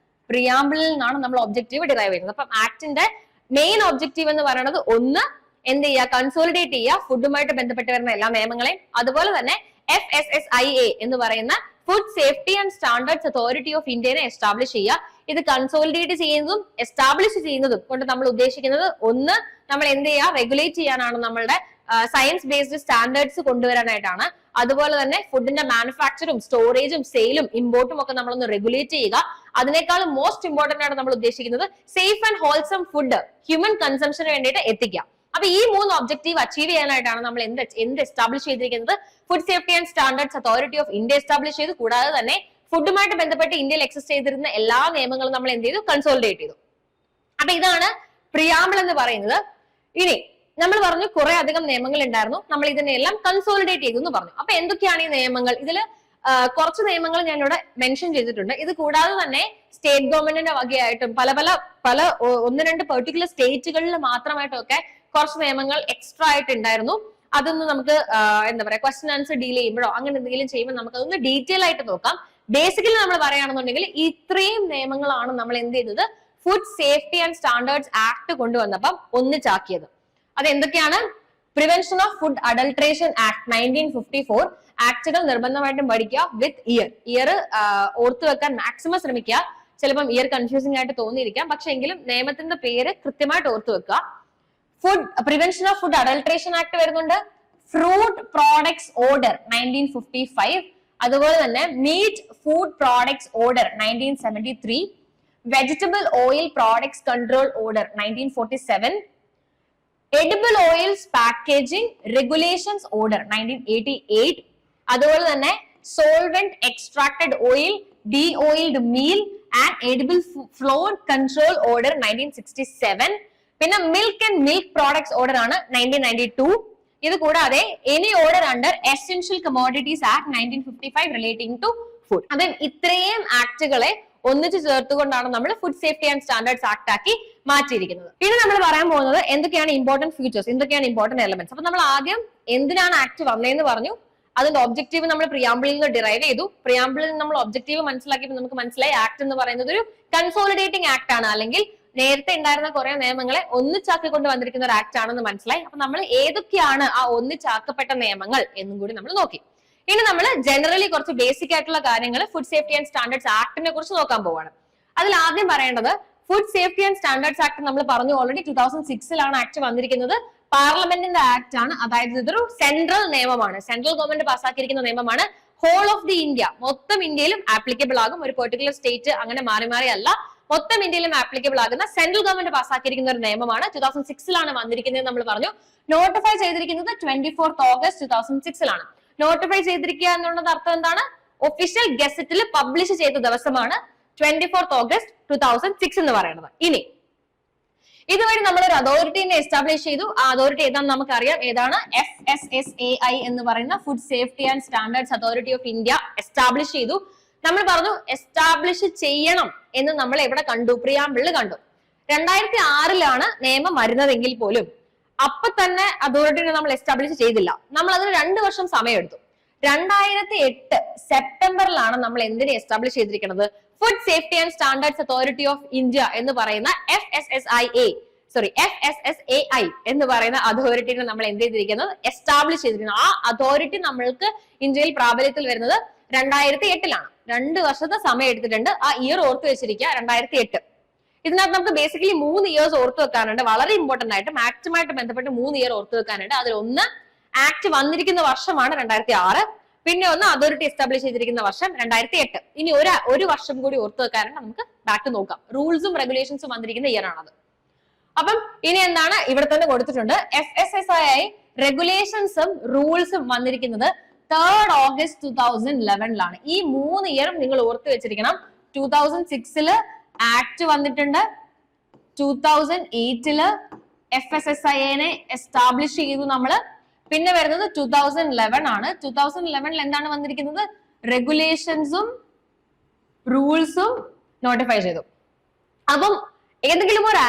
പ്രിയാമ്പിളിൽ നിന്നാണ് നമ്മൾ ഒബ്ജക്റ്റീവ് ഡിറൈവ് ചെയ്യുന്നത്. അപ്പം ആക്ടിന്റെ മെയിൻ ഒബ്ജക്റ്റീവ് എന്ന് പറയുന്നത് ഒന്ന് എന്ത് ചെയ്യുക? കൺസോളിഡേറ്റ് ചെയ്യുക ഫുഡുമായിട്ട് ബന്ധപ്പെട്ട് വരുന്ന എല്ലാ നിയമങ്ങളെയും. അതുപോലെ തന്നെ FSSAI എന്ന് പറയുന്ന food safety and standards authority of ഇന്ത്യനെ എസ്റ്റാബ്ലിഷ് ചെയ്യുക. ഇത് കൺസോളിഡേറ്റ് ചെയ്യുന്നതും എസ്റ്റാബ്ലിഷ് ചെയ്യുന്നതും കൊണ്ട് നമ്മൾ ഉദ്ദേശിക്കുന്നത് ഒന്ന് നമ്മൾ എന്ത് ചെയ്യുക? റെഗുലേറ്റ് ചെയ്യാനാണ്, നമ്മളുടെ സയൻസ് ബേസ്ഡ് സ്റ്റാൻഡേർഡ്സ് കൊണ്ടുവരാനായിട്ടാണ്. അതുപോലെ തന്നെ ഫുഡിന്റെ മാനുഫാക്ചറും സ്റ്റോറേജും സെയിലും ഇമ്പോർട്ടും ഒക്കെ നമ്മളൊന്ന് റെഗുലേറ്റ് ചെയ്യുക. അതിനേക്കാളും മോസ്റ്റ് ഇമ്പോർട്ടന്റ് ആണ് നമ്മൾ ഉദ്ദേശിക്കുന്നത് safe and wholesome food human കൺസംഷന് വേണ്ടിയിട്ട് എത്തിക്കുക. അപ്പൊ ഈ മൂന്ന് ഒബ്ജക്റ്റീവ് അച്ചീവ് ചെയ്യാനായിട്ടാണ് നമ്മൾ എന്ത് എസ്റ്റാബ്ലിഷ് ചെയ്തിരിക്കുന്നത്? Food safety and standards authority of India establish ചെയ്തു. കൂടാതെ തന്നെ ഫുഡുമായിട്ട് ബന്ധപ്പെട്ട് ഇന്ത്യയിൽ എക്സിസ്റ്റ് ചെയ്തിരുന്ന എല്ലാ നിയമങ്ങളും നമ്മൾ എന്ത് ചെയ്തു? കൺസോളിഡേറ്റ് ചെയ്തു. അപ്പൊ ഇതാണ് പ്രിയാമ്പിൾ എന്ന് പറയുന്നത്. ഇനി നമ്മൾ പറഞ്ഞു കുറെ അധികം നിയമങ്ങൾ ഉണ്ടായിരുന്നു, നമ്മൾ ഇതിനെല്ലാം കൺസോളിഡേറ്റ് ചെയ്തു എന്ന് പറഞ്ഞു. അപ്പൊ എന്തൊക്കെയാണ് ഈ നിയമങ്ങൾ? ഇതില് കുറച്ച് നിയമങ്ങൾ ഞാനിവിടെ മെൻഷൻ ചെയ്തിട്ടുണ്ട്. ഇത് കൂടാതെ തന്നെ സ്റ്റേറ്റ് ഗവൺമെന്റിന്റെ വകയായിട്ടും പല ഒന്ന് രണ്ട് പെർട്ടിക്കുലർ സ്റ്റേറ്റുകളിൽ മാത്രമായിട്ടും ഒക്കെ കുറച്ച് നിയമങ്ങൾ എക്സ്ട്രാ ആയിട്ട് ഉണ്ടായിരുന്നു. അതൊന്ന് നമുക്ക് എന്താ പറയാ ക്വസ്റ്റ്യൻ ആൻസർ ഡീൽ ചെയ്യുമ്പോഴോ അങ്ങനെ എന്തെങ്കിലും ചെയ്യുമ്പോൾ നമുക്ക് അതൊന്ന് ഡീറ്റെയിൽ ആയിട്ട് നോക്കാം. ബേസിക്കലി നമ്മൾ പറയുകയാണെന്നുണ്ടെങ്കിൽ ഇത്രയും നിയമങ്ങളാണ് നമ്മൾ എന്ത് ചെയ്തത്? Food safety and standards act കൊണ്ടുവന്നപ്പം ഒന്നിച്ചാക്കിയത്. അത് എന്തൊക്കെയാണ്? Prevention of food adulteration act 1954. ആക്ടുകൾ നിർബന്ധമായിട്ടും പഠിക്കുക വിത്ത് ഇയർ ഓർത്തു വെക്കാൻ മാക്സിമം ശ്രമിക്കുക. ചിലപ്പം ഇയർ കൺഫ്യൂസിംഗ് ആയിട്ട് തോന്നിയിരിക്കാം, പക്ഷെ എങ്കിലും നിയമത്തിന്റെ പേര് കൃത്യമായിട്ട് ഓർത്തു വെക്കുക. Food prevention of food adulteration act വരുന്നുണ്ട്. Fruit products order 1955. അതുപോലെ തന്നെ meat food products order 1973. Vegetable oil products control order 1947. Edible oils packaging regulations order 1988. അതുപോലെ തന്നെ solvent extracted oil, de oiled meal and edible flour control order 1967. പിന്നെ milk and milk products order ആണ് 1992. ഇത് കൂടാതെ any order under essential commodities act 1955 relating to food. അതെ, ഇത്രയും ആക്ടുകളെ ഒന്നിച്ച് ചേർത്തുകൊണ്ടാണ് നമ്മൾ food safety and standards act ആക്കി മാറ്റിയിരിക്കുന്നത്. പിന്നെ നമ്മൾ പറയാൻ പോകുന്നത് എന്തൊക്കെയാണ് ഇമ്പോർട്ടന്റ് ഫീച്ചേഴ്സ്, എന്തൊക്കെയാണ് ഇമ്പോർട്ടന്റ് എലമെന്റ്സ്. അപ്പൊ നമ്മൾ ആദ്യം എന്തിനാണ് ആക്ട് വന്നതെന്ന് പറഞ്ഞു. അതിന്റെ ഒബ്ജക്റ്റീവ് നമ്മൾ പ്രിയാമ്പിളിൽ നിന്ന് ഡിറൈവ് ചെയ്തു. പ്രിയാമ്പിളിൽ നമ്മൾ ഒബ്ജക്റ്റീവ് മനസ്സിലാക്കിയപ്പോൾ നമുക്ക് മനസ്സിലായി ആക്ട് എന്ന് പറയുന്നത് ഒരു കൺസോളിഡേറ്റിംഗ് ആക്ട് ആണ്, അല്ലെങ്കിൽ നേരത്തെ ഉണ്ടായിരുന്ന കുറെ നിയമങ്ങളെ ഒന്നിച്ചാക്കി കൊണ്ട് വന്നിരിക്കുന്ന ഒരു ആക്ട് ആണെന്ന് മനസ്സിലായി. അപ്പൊ നമ്മൾ ഏതൊക്കെയാണ് ആ ഒന്നിച്ചാക്കപ്പെട്ട നിയമങ്ങൾ എന്നും കൂടി നമ്മൾ നോക്കി. ഇനി നമ്മൾ ജനറലി കുറച്ച് ബേസിക് ആയിട്ടുള്ള കാര്യങ്ങൾ ഫുഡ് സേഫ്റ്റി ആൻഡ് സ്റ്റാൻഡേർഡ്സ് ആക്ടിനെ കുറിച്ച് നോക്കാൻ പോവാണ്. അതിൽ ആദ്യം പറയേണ്ടത് food safety and standards act നമ്മൾ പറഞ്ഞു ഓൾറെഡി 2006 ആക്ട് വന്നിരിക്കുന്നത്. പാർലമെന്റിന്റെ ആക്ട് ആണ്, അതായത് ഇതൊരു സെൻട്രൽ നിയമമാണ്, സെൻട്രൽ ഗവൺമെന്റ് പാസ്സാക്കിയിരിക്കുന്ന നിയമമാണ്. ഹോൾ ഓഫ് ദി ഇന്ത്യ, മൊത്തം ഇന്ത്യയിലും ആപ്ലിക്കബിൾ ആകും. ഒരു പെർട്ടിക്കുലർ സ്റ്റേറ്റ് അങ്ങനെ മാറി മാറി അല്ല, മൊത്തം ഇന്ത്യയിലും ആപ്ലിക്കബിൾ ആകുന്ന സെൻട്രൽ ഗവൺമെന്റ് പാസ്സാക്കിയിരിക്കുന്ന ഒരു നിയമമാണ്. 2006 വന്നിരിക്കുന്നത് നമ്മൾ പറഞ്ഞു. നോട്ടിഫൈ ചെയ്തിരിക്കുന്നത് 24 ഓഗസ്റ്റ് 2006 നോട്ടിഫൈ ചെയ്തിരിക്കുക എന്നുള്ളത് അർത്ഥം എന്താണ്? ഒഫീഷ്യൽ ഗസറ്റിൽ പബ്ലിഷ് ചെയ്ത ദിവസമാണ് 24 ഓഗസ്റ്റ് 2006 എന്ന് പറയുന്നത്. ഇനി ഇതുവഴി നമ്മൾ ഒരു അതോറിറ്റിനെ എസ്റ്റാബ്ലിഷ് ചെയ്തു. ആ അതോറിറ്റി ഏതാണെന്ന് നമുക്കറിയാം. ഏതാണ്? FSSAI എന്ന് പറയുന്ന food safety and standards authority of India establish ചെയ്തു. നമ്മൾ പറഞ്ഞു എസ്റ്റാബ്ലിഷ് ചെയ്യണം എന്ന് നമ്മൾ എവിടെ കണ്ടു? പ്രിയാമ്പിളിൽ കണ്ടു. 2006 നിയമം വരുന്നതെങ്കിൽ പോലും അപ്പൊ തന്നെ അതോറിറ്റിനെ നമ്മൾ എസ്റ്റാബ്ലിഷ് ചെയ്തില്ല. നമ്മൾ അതിന് 2 വർഷം സമയമെടുത്തു. 2008 സെപ്റ്റംബറിലാണ് നമ്മൾ എന്തിനെ എസ്റ്റാബ്ലിഷ് ചെയ്തിരിക്കുന്നത്? Food safety and standards authority of India എന്ന് പറയുന്ന FSSAI എന്ന് പറയുന്ന അതോറിറ്റിനെ നമ്മൾ എന്ത് ചെയ്തിരിക്കുന്നത്? എസ്റ്റാബ്ലിഷ് ചെയ്തിരിക്കുന്നത്. ആ അതോറിറ്റി നമ്മൾക്ക് ഇന്ത്യയിൽ പ്രാബല്യത്തിൽ വരുന്നത് 2008 2 വർഷത്തെ സമയം എടുത്തിട്ടുണ്ട്. ആ ഇയർ ഓർത്ത് വെച്ചിരിക്കുക, 2008. ഇതിനകത്ത് നമുക്ക് ബേസിക്കലി 3 ഇയേഴ്സ് ഓർത്ത് വെക്കാനുണ്ട്. വളരെ ഇമ്പോർട്ടന്റ് ആയിട്ട് ആക്ടുമായിട്ട് ബന്ധപ്പെട്ട് 3 ഇയർ ഓർത്ത് വെക്കാനുണ്ട്. അതിൽ ഒന്ന് ആക്ട് വന്നിരിക്കുന്ന വർഷമാണ് 2006. പിന്നെ ഒന്ന് അതോറിറ്റി എസ്റ്റാബ്ലിഷ് ചെയ്തിരിക്കുന്ന വർഷം 2008. ഇനി ഒരു വർഷം കൂടി ഓർത്ത് വെക്കാനുണ്ട്. നമുക്ക് ബാക്ക് നോക്കാം. റൂൾസും റെഗുലേഷൻസും വന്നിരിക്കുന്ന ഇയർ ആണത്. അപ്പം ഇനി എന്താണ് ഇവിടെ തന്നെ കൊടുത്തിട്ടുണ്ട്? FSSAI റെഗുലേഷൻസും റൂൾസും വന്നിരിക്കുന്നത് 3rd ഓഗസ്റ്റ് 2011 ഈ 3 ഇയറും നിങ്ങൾ ഓർത്ത് വെച്ചിരിക്കണം. 2006 ആക്ട് വന്നിട്ടുണ്ട്. 2008 FSSAI എസ്റ്റാബ്ലിഷ് ചെയ്തു നമ്മള്. പിന്നെ വരുന്നത് 2011 ആണ്. 2011 എന്താണ് വന്നിരിക്കുന്നത്? റെഗുലേഷൻസും റൂൾസും നോട്ടിഫൈ ചെയ്തു. അപ്പം ഏതെങ്കിലും ഒരു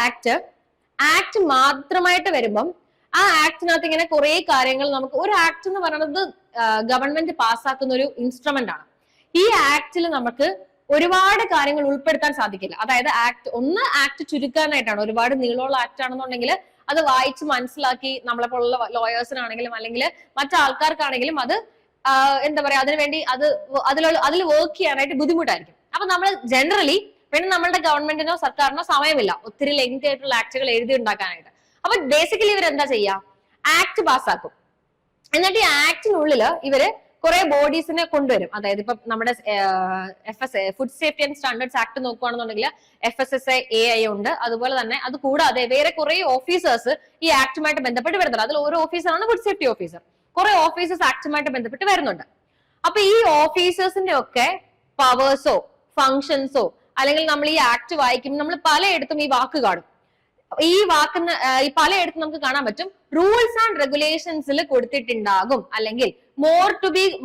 ആക്ട് മാത്രമായിട്ട് വരുമ്പം ആ ആക്ടിനകത്ത് ഇങ്ങനെ കുറെ കാര്യങ്ങൾ നമുക്ക് ഒരു ആക്ട് എന്ന് പറയുന്നത് ഗവൺമെന്റ് പാസ്സാക്കുന്ന ഒരു ഇൻസ്ട്രുമെന്റ് ആണ്. ഈ ആക്ടിൽ നമുക്ക് ഒരുപാട് കാര്യങ്ങൾ ഉൾപ്പെടുത്താൻ സാധിക്കില്ല. അതായത് ആക്ട് ചുരുക്കാനായിട്ടാണ്. ഒരുപാട് നീളമുള്ള ആക്ട് ആണെന്നുണ്ടെങ്കിൽ അത് വായിച്ച് മനസ്സിലാക്കി നമ്മളെ പോലുള്ള ലോയേഴ്സിനാണെങ്കിലും അല്ലെങ്കിൽ മറ്റാൾക്കാർക്കാണെങ്കിലും അത് എന്താ പറയാ അതിനുവേണ്ടി അതിൽ വർക്ക് ചെയ്യാനായിട്ട് ബുദ്ധിമുട്ടായിരിക്കും. അപ്പൊ നമ്മൾ ജനറലി പിന്നെ നമ്മളുടെ ഗവൺമെന്റിനോ സർക്കാരിനോ സമയമില്ല ഒത്തിരി ലെങ്തി ആയിട്ടുള്ള ആക്ടുകൾ എഴുതി ഉണ്ടാക്കാനായിട്ട്. അപ്പൊ ബേസിക്കലി ഇവരെന്താ ചെയ്യാ? ആക്ട് പാസ്സാക്കും. എന്നിട്ട് ഈ ആക്ടിനുള്ളിൽ ഇവര് കുറെ ബോഡീസിനെ കൊണ്ടുവരും. അതായത് ഇപ്പൊ നമ്മുടെ food safety and standards act നോക്കുകയാണെന്നുണ്ടെങ്കിൽ FSSAI ഉണ്ട്. അതുപോലെ തന്നെ അത് കൂടാതെ വേറെ കുറെ ഓഫീസേഴ്സ് ഈ ആക്ടുമായിട്ട് ബന്ധപ്പെട്ട് വരുന്നുണ്ട്. അതിൽ ഓരോ ഓഫീസറാണ് ഫുഡ് സേഫ്റ്റി ഓഫീസർ. കുറെ ഓഫീസേഴ്സ് ആക്ടുമായിട്ട് ബന്ധപ്പെട്ട് വരുന്നുണ്ട്. അപ്പൊ ഈ ഓഫീസേഴ്സിന്റെ ഒക്കെ പവേഴ്സോ ഫങ്ഷൻസോ അല്ലെങ്കിൽ നമ്മൾ ഈ ആക്ട് വായിക്കുമ്പോൾ നമ്മൾ പലയിടത്തും ഈ വാക്ക് കാണും. ഈ പലയിടത്തും നമുക്ക് കാണാൻ പറ്റും റൂൾസ് ആൻഡ് റെഗുലേഷൻസിൽ കൊടുത്തിട്ടുണ്ടാകും. അല്ലെങ്കിൽ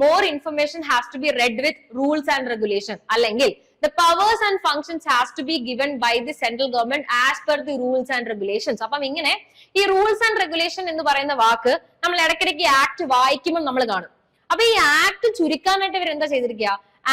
more information has to be read with rules and regulation. അല്ലെങ്കിൽ the powers and functions has to be given by the central government as per the rules and regulations. അപ്പം ഇങ്ങനെ ഈ റൂൾസ് ആൻഡ് റെഗുലേഷൻ എന്ന് പറയുന്ന വാക്ക് നമ്മൾ ഇടയ്ക്കിടയ്ക്ക് act വായിക്കുമ്പോൾ നമ്മൾ കാണും. അപ്പൊ ഈ ആക്ട് ചുരുക്കാനായിട്ട് ഇവർ എന്താ ചെയ്തിരിക്കുക?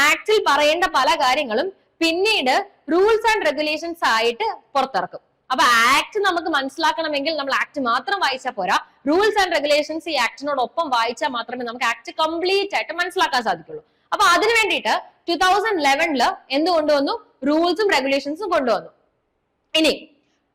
ആക്ടിൽ പറയേണ്ട പല കാര്യങ്ങളും പിന്നീട് റൂൾസ് ആൻഡ് റെഗുലേഷൻസ് ആയിട്ട് പുറത്തിറക്കും. അപ്പൊ ആക്ട് നമുക്ക് മനസ്സിലാക്കണമെങ്കിൽ നമ്മൾ ആക്ട് മാത്രം വായിച്ചാൽ പോരാ, റൂൾസ് ആൻഡ് റെഗുലേഷൻസ് ഈ ആക്ടിനോടൊപ്പം വായിച്ചാൽ മാത്രമേ നമുക്ക് ആക്ട് കംപ്ലീറ്റ് ആയിട്ട് മനസ്സിലാക്കാൻ സാധിക്കുള്ളൂ. അപ്പൊ അതിനു വേണ്ടിയിട്ട് 2011 എന്ത് കൊണ്ടുവന്നു? റൂൾസും റെഗുലേഷൻസും കൊണ്ടുവന്നു. ഇനി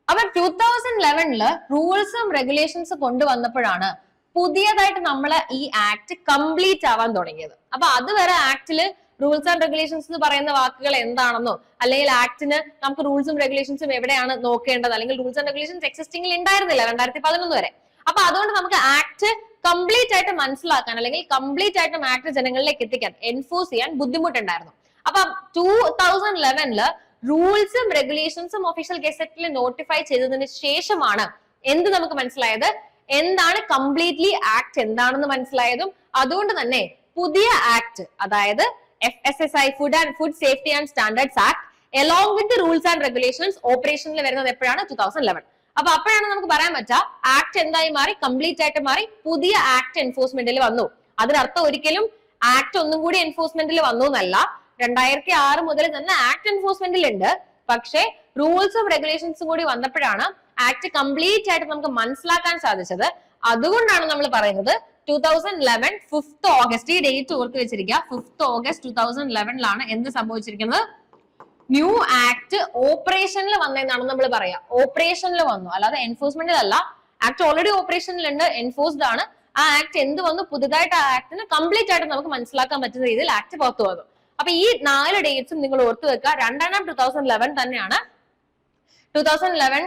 അപ്പൊ 2011 റൂൾസും റെഗുലേഷൻസും കൊണ്ടുവന്നപ്പോഴാണ് പുതിയതായിട്ട് നമ്മള് ഈ ആക്ട് കംപ്ലീറ്റ് ആവാൻ തുടങ്ങിയത്. അപ്പൊ അതുവരെ ആക്ടില് റൂൾസ് ആൻഡ് റെഗുലേഷൻസ് എന്ന് പറയുന്ന വാക്കുകൾ എന്താണെന്നോ അല്ലെങ്കിൽ ആക്ടിന് നമുക്ക് റൂൾസും റെഗുലേഷൻസും എവിടെയാണ് നോക്കേണ്ടത് അല്ലെങ്കിൽ റൂൾസ് ആൻഡ് റെഗുലേഷൻസ് എക്സിസ്റ്റിംഗിൽ ഉണ്ടായിരുന്നില്ല 2011 വരെ. അപ്പൊ അതുകൊണ്ട് നമുക്ക് ആക്ട് കംപ്ലീറ്റ് ആയിട്ട് മനസ്സിലാക്കാൻ അല്ലെങ്കിൽ കംപ്ലീറ്റ് ആയിട്ട് ആക്ട് ജനങ്ങളിലേക്ക് എത്തിക്കാൻ എൻഫോഴ്സ് ചെയ്യാൻ ബുദ്ധിമുട്ടുണ്ടായിരുന്നു. അപ്പൊ 2011 റൂൾസും റെഗുലേഷൻസും ഒഫീഷ്യൽ ഗസറ്റിൽ നോട്ടിഫൈ ചെയ്തതിന് ശേഷമാണ് എന്ത് നമുക്ക് മനസ്സിലായത്? എന്താണ് കംപ്ലീറ്റ്ലി ആക്ട് എന്താണെന്ന് മനസ്സിലായതും അതുകൊണ്ട് തന്നെ പുതിയ ആക്ട് അതായത് FSSAI food safety and standards act along with the rules and regulations ഓപ്പറേഷനിൽ വരുന്നത് എപ്പോഴാണ്? 2011. അപ്പൊ അപ്പോഴാണ് നമുക്ക് പറയാൻ പറ്റുക ആക്ട് എന്തായി മാറി? കംപ്ലീറ്റ് ആയിട്ട് മാറി. പുതിയ ആക്ട് എൻഫോഴ്സ്മെന്റിൽ വന്നു. അതിനർത്ഥം ഒരിക്കലും ആക്ട് ഒന്നും കൂടി എൻഫോഴ്സ്മെന്റിൽ വന്നു എന്നല്ല. 2006 മുതൽ തന്നെ ആക്ട് എൻഫോഴ്സ്മെന്റിൽ ഉണ്ട്. പക്ഷേ റൂൾസും റെഗുലേഷൻസും കൂടി വന്നപ്പോഴാണ് ആക്ട് കംപ്ലീറ്റ് ആയിട്ട് നമുക്ക് മനസ്സിലാക്കാൻ സാധിച്ചത്. അതുകൊണ്ടാണ് നമ്മൾ പറയുന്നത് 2011 5th ഓഗസ്റ്റ്, ഈ ഡേറ്റ് ഓർത്ത് വെച്ചിരിക്കുക. 5th ഓഗസ്റ്റ് 2011 എന്ത് സംഭവിച്ചിരിക്കുന്നത്? ന്യൂ ആക്ട് ഓപ്പറേഷനിൽ വന്നതെന്നാണ് നമ്മൾ പറയാ. ഓപ്പറേഷനിൽ വന്നു, അല്ലാതെ എൻഫോഴ്സ്മെന്റിൽ അല്ല. ആക്ട് ഓൾറെഡി ഓപ്പറേഷനിലുണ്ട്, എൻഫോഴ്സ്ഡ് ആണ്. ആ ആക്ട് എന്ത് വന്നു? പുതുതായിട്ട് ആ ആക്ടിന് കംപ്ലീറ്റ് ആയിട്ട് നമുക്ക് മനസ്സിലാക്കാൻ പറ്റുന്ന രീതിയിൽ ആക്ട് പുറത്തു വന്നു. അപ്പൊ ഈ 4 ഡേറ്റ്സും നിങ്ങൾ ഓർത്ത് വെക്കുക. 2011 തന്നെയാണ് 2011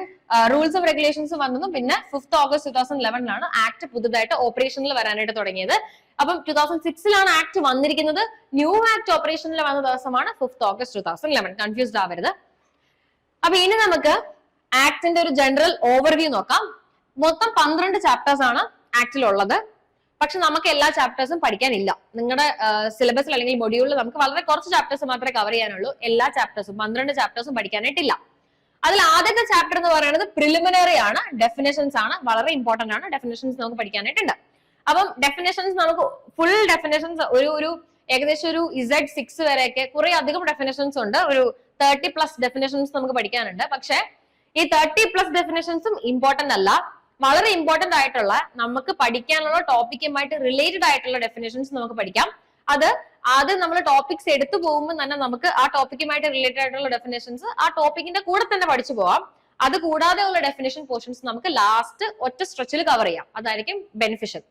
റൂൾസും റെഗുലേഷൻസും വന്നതും പിന്നെ 5th ഓഗസ്റ്റ് 2011 ആക്ട് പുതുതായിട്ട് ഓപ്പറേഷനിൽ വരാനായിട്ട് തുടങ്ങിയത്. അപ്പം 2006 ആക്ട് വന്നിരിക്കുന്നത്. ന്യൂ ആക്ട് ഓപ്പറേഷനിൽ വന്ന ദിവസമാണ് 5th ഓഗസ്റ്റ് 2011. കൺഫ്യൂസ്ഡ് ആവരുത്. അപ്പൊ ഇനി നമുക്ക് ആക്ടിന്റെ ഒരു ജനറൽ ഓവർവ്യൂ നോക്കാം. മൊത്തം 12 ചാപ്റ്റേഴ്സ് ആണ് ആക്ടിലുള്ളത്. പക്ഷെ നമുക്ക് എല്ലാ ചാപ്റ്റേഴ്സും പഠിക്കാനില്ല. നിങ്ങളുടെ സിലബസിൽ അല്ലെങ്കിൽ മൊഡ്യൂളിൽ നമുക്ക് വളരെ കുറച്ച് ചാപ്റ്റേഴ്സ് മാത്രമേ കവർ ചെയ്യാനുള്ളൂ. എല്ലാ ചാപ്റ്റേഴ്സും 12 ചാപ്റ്റേഴ്സും പഠിക്കാനായിട്ടില്ല. അതിൽ ആദ്യത്തെ ചാപ്റ്റർ എന്ന് പറയുന്നത് പ്രിലിമിനറി ആണ്, ഡെഫിനേഷൻസ് ആണ്. വളരെ ഇമ്പോർട്ടന്റ് ആണ്. ഡെഫിനേഷൻസ് നമുക്ക് പഠിക്കാനായിട്ടുണ്ട്. അപ്പം ഡെഫിനേഷൻസ് നമുക്ക് ഫുൾ ഡെഫിനേഷൻസ് ഒരു ഏകദേശം ഒരു Z6 വരെയൊക്കെ കുറെ അധികം ഡെഫിനേഷൻസ് ഉണ്ട്. ഒരു 30+ ഡെഫിനേഷൻസ് നമുക്ക് പഠിക്കാനുണ്ട്. പക്ഷെ ഈ 30+ ഡെഫിനേഷൻസും ഇമ്പോർട്ടന്റ് അല്ല. വളരെ ഇമ്പോർട്ടന്റ് ആയിട്ടുള്ള നമുക്ക് പഠിക്കാനുള്ള ടോപ്പിക്കുമായിട്ട് റിലേറ്റഡ് ആയിട്ടുള്ള ഡെഫിനേഷൻസ് നമുക്ക് പഠിക്കാം. അത് നമ്മൾ ടോപ്പിക്സ് എടുത്തു പോകുമ്പോൾ തന്നെ നമുക്ക് ആ ടോപ്പിക്കുമായിട്ട് റിലേറ്റഡ് ആയിട്ടുള്ള ഡെഫിനേഷൻസ് ആ ടോപ്പിക്കിന്റെ കൂടെ തന്നെ പഠിച്ചു പോവാം. അത് കൂടാതെ ഉള്ള ഡെഫിനേഷൻ പോർഷൻസ് നമുക്ക് ലാസ്റ്റ് ഒറ്റ സ്ട്രെച്ചിൽ കവർ ചെയ്യാം. അതായിരിക്കും ബെനിഫിഷ്യൽ.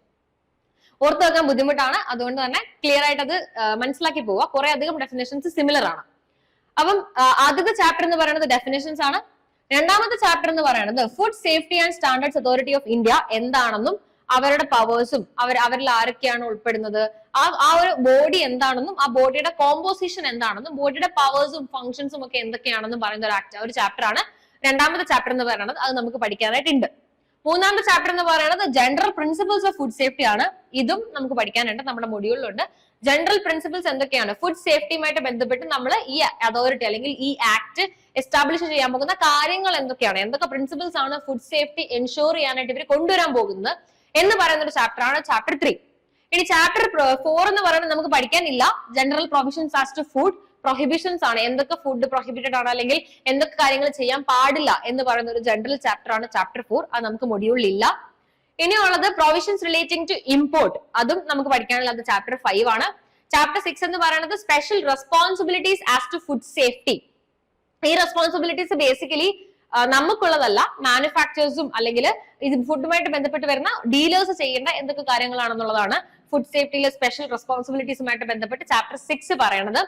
ഓർത്ത് വെക്കാൻ ബുദ്ധിമുട്ടാണ്. അതുകൊണ്ട് തന്നെ ക്ലിയർ ആയിട്ട് അത് മനസ്സിലാക്കി പോവുക. കുറെ അധികം ഡെഫിനേഷൻസ് സിമിലർ ആണ്. അപ്പം ആദ്യത്തെ ചാപ്റ്റർ എന്ന് പറയുന്നത് ഡെഫിനേഷൻസ് ആണ്. രണ്ടാമത്തെ ചാപ്റ്റർ എന്ന് പറയുന്നത് food safety and standards authority of India എന്താണെന്നും അവരുടെ പവേഴ്സും അവരിൽ ആരൊക്കെയാണ് ഉൾപ്പെടുന്നത്, ആ ഒരു ബോഡി എന്താണെന്നും ആ ബോഡിയുടെ കോമ്പോസിഷൻ എന്താണെന്നും ബോഡിയുടെ പവേഴ്സും ഫംഗ്ഷൻസും ഒക്കെ എന്തൊക്കെയാണെന്നും പറയുന്ന ഒരു ചാപ്റ്റർ ആണ് രണ്ടാമത്തെ ചാപ്റ്റർ എന്ന് പറയുന്നത്. അത് നമുക്ക് പഠിക്കാനായിട്ടുണ്ട്. മൂന്നാമത്തെ ചാപ്റ്റർ എന്ന് പറയുന്നത് general principles of food safety ആണ്. ഇതും നമുക്ക് പഠിക്കാനുണ്ട്. നമ്മുടെ മൊഡ്യൂളിലുണ്ട്. ജനറൽ പ്രിൻസിപ്പിൾസ് എന്തൊക്കെയാണ്, ഫുഡ് സേഫ്റ്റിയുമായിട്ട് ബന്ധപ്പെട്ട് നമ്മൾ ഈ അതോറിറ്റി അല്ലെങ്കിൽ ഈ ആക്ട് എസ്റ്റാബ്ലിഷ് ചെയ്യാൻ പോകുന്ന കാര്യങ്ങൾ എന്തൊക്കെയാണ്, എന്തൊക്കെ പ്രിൻസിപ്പിൾസ് ആണ് ഫുഡ് സേഫ്റ്റി എൻഷുർ ചെയ്യാനായിട്ട് ഇവർ കൊണ്ടുവരാൻ പോകുന്നത് എന്ന് പറയുന്ന ഒരു ചാപ്റ്റർ ആണ് ചാപ്റ്റർ 3. ഇനി ചാപ്റ്റർ 4 എന്ന് പറയുന്നത് നമുക്ക് പഠിക്കാനില്ല. General provisions as to food prohibitions ആണ്. എന്തൊക്കെ ഫുഡ് പ്രൊഹിബിറ്റഡ് ആണ് അല്ലെങ്കിൽ എന്തൊക്കെ കാര്യങ്ങൾ ചെയ്യാൻ പാടില്ല എന്ന് പറയുന്ന ഒരു ജനറൽ ചാപ്റ്റർ ആണ് ചാപ്റ്റർ 4. അത് നമുക്ക് മൊഡ്യൂളിൽ ഇല്ല. ഇനിയുള്ളത് പ്രൊവിഷൻസ് റിലേറ്റിംഗ് ടു ഇമ്പോർട്ട്. അതും നമുക്ക് പഠിക്കാനുള്ളത് ചാപ്റ്റർ 5 ആണ്. ചാപ്റ്റർ 6 എന്ന് പറയുന്നത് special responsibilities as to food safety. ഈ റെസ്പോൺസിബിലിറ്റീസ് ബേസിക്കലി നമുക്കുള്ളതല്ല, മാനുഫാക്ചേഴ്സും അല്ലെങ്കിൽ ഇത് ഫുഡുമായിട്ട് ബന്ധപ്പെട്ട് വരുന്ന ഡീലേഴ്സ് ചെയ്യേണ്ട എന്തൊക്കെ കാര്യങ്ങളാണെന്നുള്ളതാണ് ഫുഡ് സേഫ്റ്റിയിലെ സ്പെഷ്യൽ റെസ്പോൺസിബിലിറ്റീസുമായിട്ട് ബന്ധപ്പെട്ട് ചാപ്റ്റർ 6 പറയുന്നത്.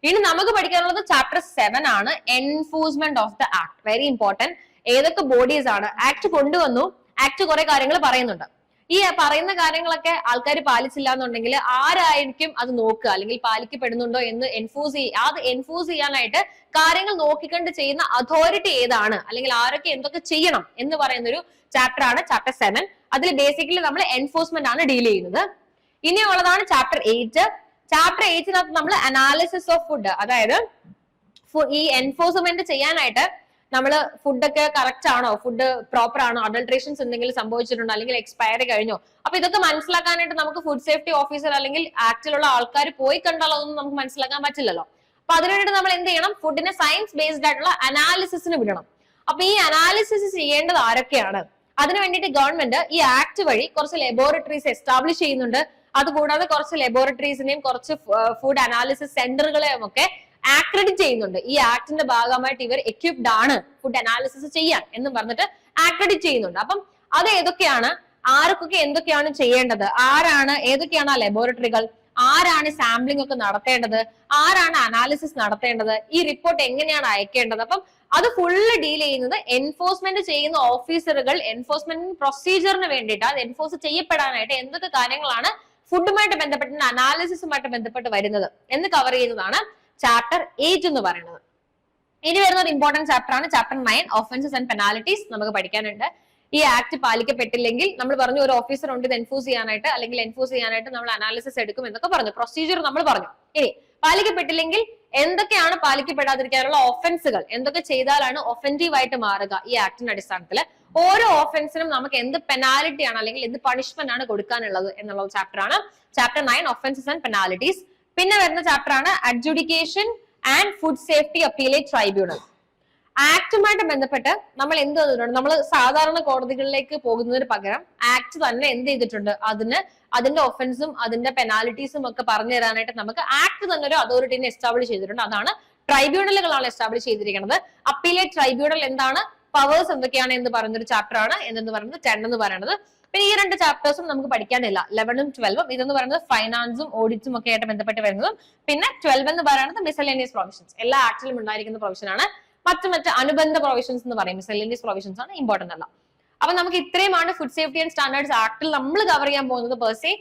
ഇനി നമുക്ക് പഠിക്കാനുള്ളത് ചാപ്റ്റർ 7 ആണ്, enforcement of the act. Very important. ഏതൊക്കെ ബോഡീസ് ആണ് ആക്ട് കൊണ്ടുവന്നു, ആക്ട് കുറെ കാര്യങ്ങൾ പറയുന്നുണ്ട്. ഈ പറയുന്ന കാര്യങ്ങളൊക്കെ ആൾക്കാർ പാലിച്ചില്ല എന്നുണ്ടെങ്കിൽ ആരായിരിക്കും അത് നോക്കുക അല്ലെങ്കിൽ പാലിക്കപ്പെടുന്നുണ്ടോ എന്ന് എൻഫോഴ്സ് ചെയ്യാനായിട്ട് കാര്യങ്ങൾ നോക്കിക്കണ്ട് ചെയ്യുന്ന അതോറിറ്റി ഏതാണ് അല്ലെങ്കിൽ ആരൊക്കെ എന്തൊക്കെ ചെയ്യണം എന്ന് പറയുന്ന ഒരു ചാപ്റ്റർ ആണ് ചാപ്റ്റർ 7. അതിൽ ബേസിക്കലി നമ്മൾ എൻഫോഴ്സ്മെന്റ് ആണ് ഡീൽ ചെയ്യുന്നത്. ഇനിയുള്ളതാണ് ചാപ്റ്റർ 8. ചാപ്റ്റർ 8 നമ്മൾ അനാലിസിസ് ഓഫ് ഫുഡ്, അതായത് ഈ എൻഫോഴ്സ്മെന്റ് ചെയ്യാനായിട്ട് നമ്മൾ ഫുഡൊക്കെ കറക്റ്റ് ആണോ, ഫുഡ് പ്രോപ്പർ ആണോ, അഡൾട്രേഷൻസ് എന്തെങ്കിലും സംഭവിച്ചിട്ടുണ്ടോ അല്ലെങ്കിൽ എക്സ്പയറി കഴിഞ്ഞോ, അപ്പൊ ഇതൊക്കെ മനസ്സിലാക്കാനായിട്ട് നമുക്ക് ഫുഡ് സേഫ്റ്റി ഓഫീസർ അല്ലെങ്കിൽ ആക്ടിലുള്ള ആൾക്കാർ പോയി കണ്ടാൽ അതൊന്നും നമുക്ക് മനസ്സിലാക്കാൻ പറ്റില്ലല്ലോ. അപ്പൊ അതിനുവേണ്ടി നമ്മൾ എന്ത് ചെയ്യണം, ഫുഡിനെ സയൻസ് ബേസ്ഡ് ആയിട്ടുള്ള അനാലിസിസിന് വിടണം. അപ്പൊ ഈ അനാലിസിസ് ചെയ്യേണ്ടത് ആരൊക്കെയാണ്, അതിനു വേണ്ടിയിട്ട് ഗവൺമെന്റ് ഈ ആക്ട് വഴി കുറച്ച് ലബോറട്ടറീസ് എസ്റ്റാബ്ലിഷ് ചെയ്യുന്നുണ്ട്. അതുകൂടാതെ കുറച്ച് ലബോറട്ടറീസിനെയും കുറച്ച് ഫുഡ് അനാലിസിസ് സെന്ററുകളെയും ഒക്കെ ആക്രഡിറ്റ് ചെയ്യുന്നുണ്ട്. ഈ ആക്ടിന്റെ ഭാഗമായിട്ട് ഇവർ എക്വിപ്ഡ് ആണ് ഫുഡ് അനാലിസിസ് ചെയ്യാൻ എന്ന് പറഞ്ഞിട്ട് ആക്രഡിറ്റ് ചെയ്യുന്നുണ്ട്. അപ്പം അത് ഏതൊക്കെയാണ്, ആർക്കൊക്കെ എന്തൊക്കെയാണ് ചെയ്യേണ്ടത്, ഏതൊക്കെയാണ് ആ ലബോറട്ടറികൾ, ആരാണ് സാമ്പിളിംഗ് ഒക്കെ നടത്തേണ്ടത്, ആരാണ് അനാലിസിസ് നടത്തേണ്ടത്, ഈ റിപ്പോർട്ട് എങ്ങനെയാണ് അയക്കേണ്ടത്. അപ്പം അത് ഫുള്ള് ഡീൽ ചെയ്യുന്നത് എൻഫോഴ്സ്മെന്റ് ചെയ്യുന്ന ഓഫീസറുകൾ എൻഫോഴ്സ്മെന്റ് പ്രൊസീജിയറിന് വേണ്ടിയിട്ട് അത് എൻഫോഴ്സ് ചെയ്യപ്പെടാനായിട്ട് എന്തൊക്കെ കാര്യങ്ങളാണ് ഫുഡുമായിട്ട് ബന്ധപ്പെട്ട് അനാലിസിസുമായിട്ട് ബന്ധപ്പെട്ട് വരുന്നത് എന്ന് കവർ ചെയ്യുന്നതാണ് ചാപ്റ്റർ 8 എന്ന് പറയുന്നത്. ഇനി വരുന്ന ഒരു ഇമ്പോർട്ടന്റ് ചാപ്റ്റർ ആണ് ചാപ്റ്റർ 9, ഒഫൻസസ് ആൻഡ് പെനാലിറ്റീസ്. നമുക്ക് പഠിക്കാനുണ്ട്. ഈ ആക്ട് പാലിക്കപ്പെട്ടില്ലെങ്കിൽ നമ്മൾ പറഞ്ഞു ഒരു ഓഫീസർ ഉണ്ട് ഇത് എൻഫോഴ്സ് ചെയ്യാനായിട്ട് അല്ലെങ്കിൽ എൻഫോഴ്സ് ചെയ്യാനായിട്ട് നമ്മൾ അനാലിസിസ് എടുക്കും എന്നൊക്കെ പറഞ്ഞു, പ്രൊസീജിയർ നമ്മൾ പറഞ്ഞു. ഇനി പാലിക്കപ്പെട്ടില്ലെങ്കിൽ എന്തൊക്കെയാണ് പാലിക്കപ്പെടാതിരിക്കാനുള്ള ഒഫൻസുകൾ, എന്തൊക്കെ ചെയ്താലാണ് ഒഫൻറ്റീവ് ആയിട്ട് മാറുക ഈ ആക്ടിന്റെ അടിസ്ഥാനത്തിൽ, ഓരോ ഓഫൻസിനും നമുക്ക് എന്ത് പെനാലിറ്റി ആണ് അല്ലെങ്കിൽ എന്ത് പണിഷ്മെന്റ് ആണ് കൊടുക്കാനുള്ളത് എന്നുള്ള ചാപ്റ്റർ ആണ് ചാപ്റ്റർ 9, ഒഫൻസസ് ആൻഡ് പെനാലിറ്റീസ്. പിന്നെ വരുന്ന ചാപ്റ്റർ ആണ് adjudication and food safety appellate tribunal. ആക്ടുമായിട്ട് ബന്ധപ്പെട്ട് നമ്മൾ എന്ത് ചെയ്തിട്ടുണ്ട്, നമ്മൾ സാധാരണ കോടതികളിലേക്ക് പോകുന്നതിന് പകരം ആക്ട് തന്നെ എന്ത് ചെയ്തിട്ടുണ്ട്, അതിന്റെ ഒഫൻസും അതിന്റെ പെനാലിറ്റീസും ഒക്കെ പറഞ്ഞു തരാനായിട്ട് നമുക്ക് ആക്ട് തന്നെ ഒരു അതോറിറ്റിനെ എസ്റ്റാബ്ലിഷ് ചെയ്തിട്ടുണ്ട്. അതാണ് ട്രൈബ്യൂണലുകളാണ് എസ്റ്റാബ്ലിഷ് ചെയ്തിരിക്കുന്നത്. അപ്പീലേറ്റ് ട്രൈബ്യൂണൽ എന്താണ്, പവേഴ്സ് എന്തൊക്കെയാണ് എന്ന് പറയുന്ന ഒരു ചാപ്റ്റർ ആണ് എന്ന് പറയുന്നത് 10 എന്ന് പറയുന്നത്. പിന്നെ ഈ 2 ചാപ്റ്റേഴ്സും നമുക്ക് പഠിക്കാനില്ല, 11ഉം 12ഉം. ഇതെന്ന് പറയുന്നത് ഫൈനാൻസും ഓഡിറ്റും ഒക്കെ ആയിട്ട് ബന്ധപ്പെട്ട് വരുന്നതും. പിന്നെ 12 എന്ന് പറയുന്നത് മിസലേനിയസ് പ്രൊവിഷൻസ്, എല്ലാ ആക്ടിലും ഉണ്ടായിരിക്കുന്ന പ്രൊവിഷൻ ആണ്. മറ്റ് അനുബന്ധ പ്രൊവിഷൻസ് എന്ന് പറയും, മിസലേനിയസ് പ്രൊവിഷൻസ് ആണ്, ഇമ്പോർട്ടന്റ് അല്ല. അപ്പൊ നമുക്ക് ഇത്രയുമാണ് ഫുഡ് സേഫ്റ്റി ആൻഡ് സ്റ്റാൻഡേർഡ്സ് ആക്ടിൽ നമ്മൾ കവർ ചെയ്യാൻ പോകുന്നത് പേഴ്സേ.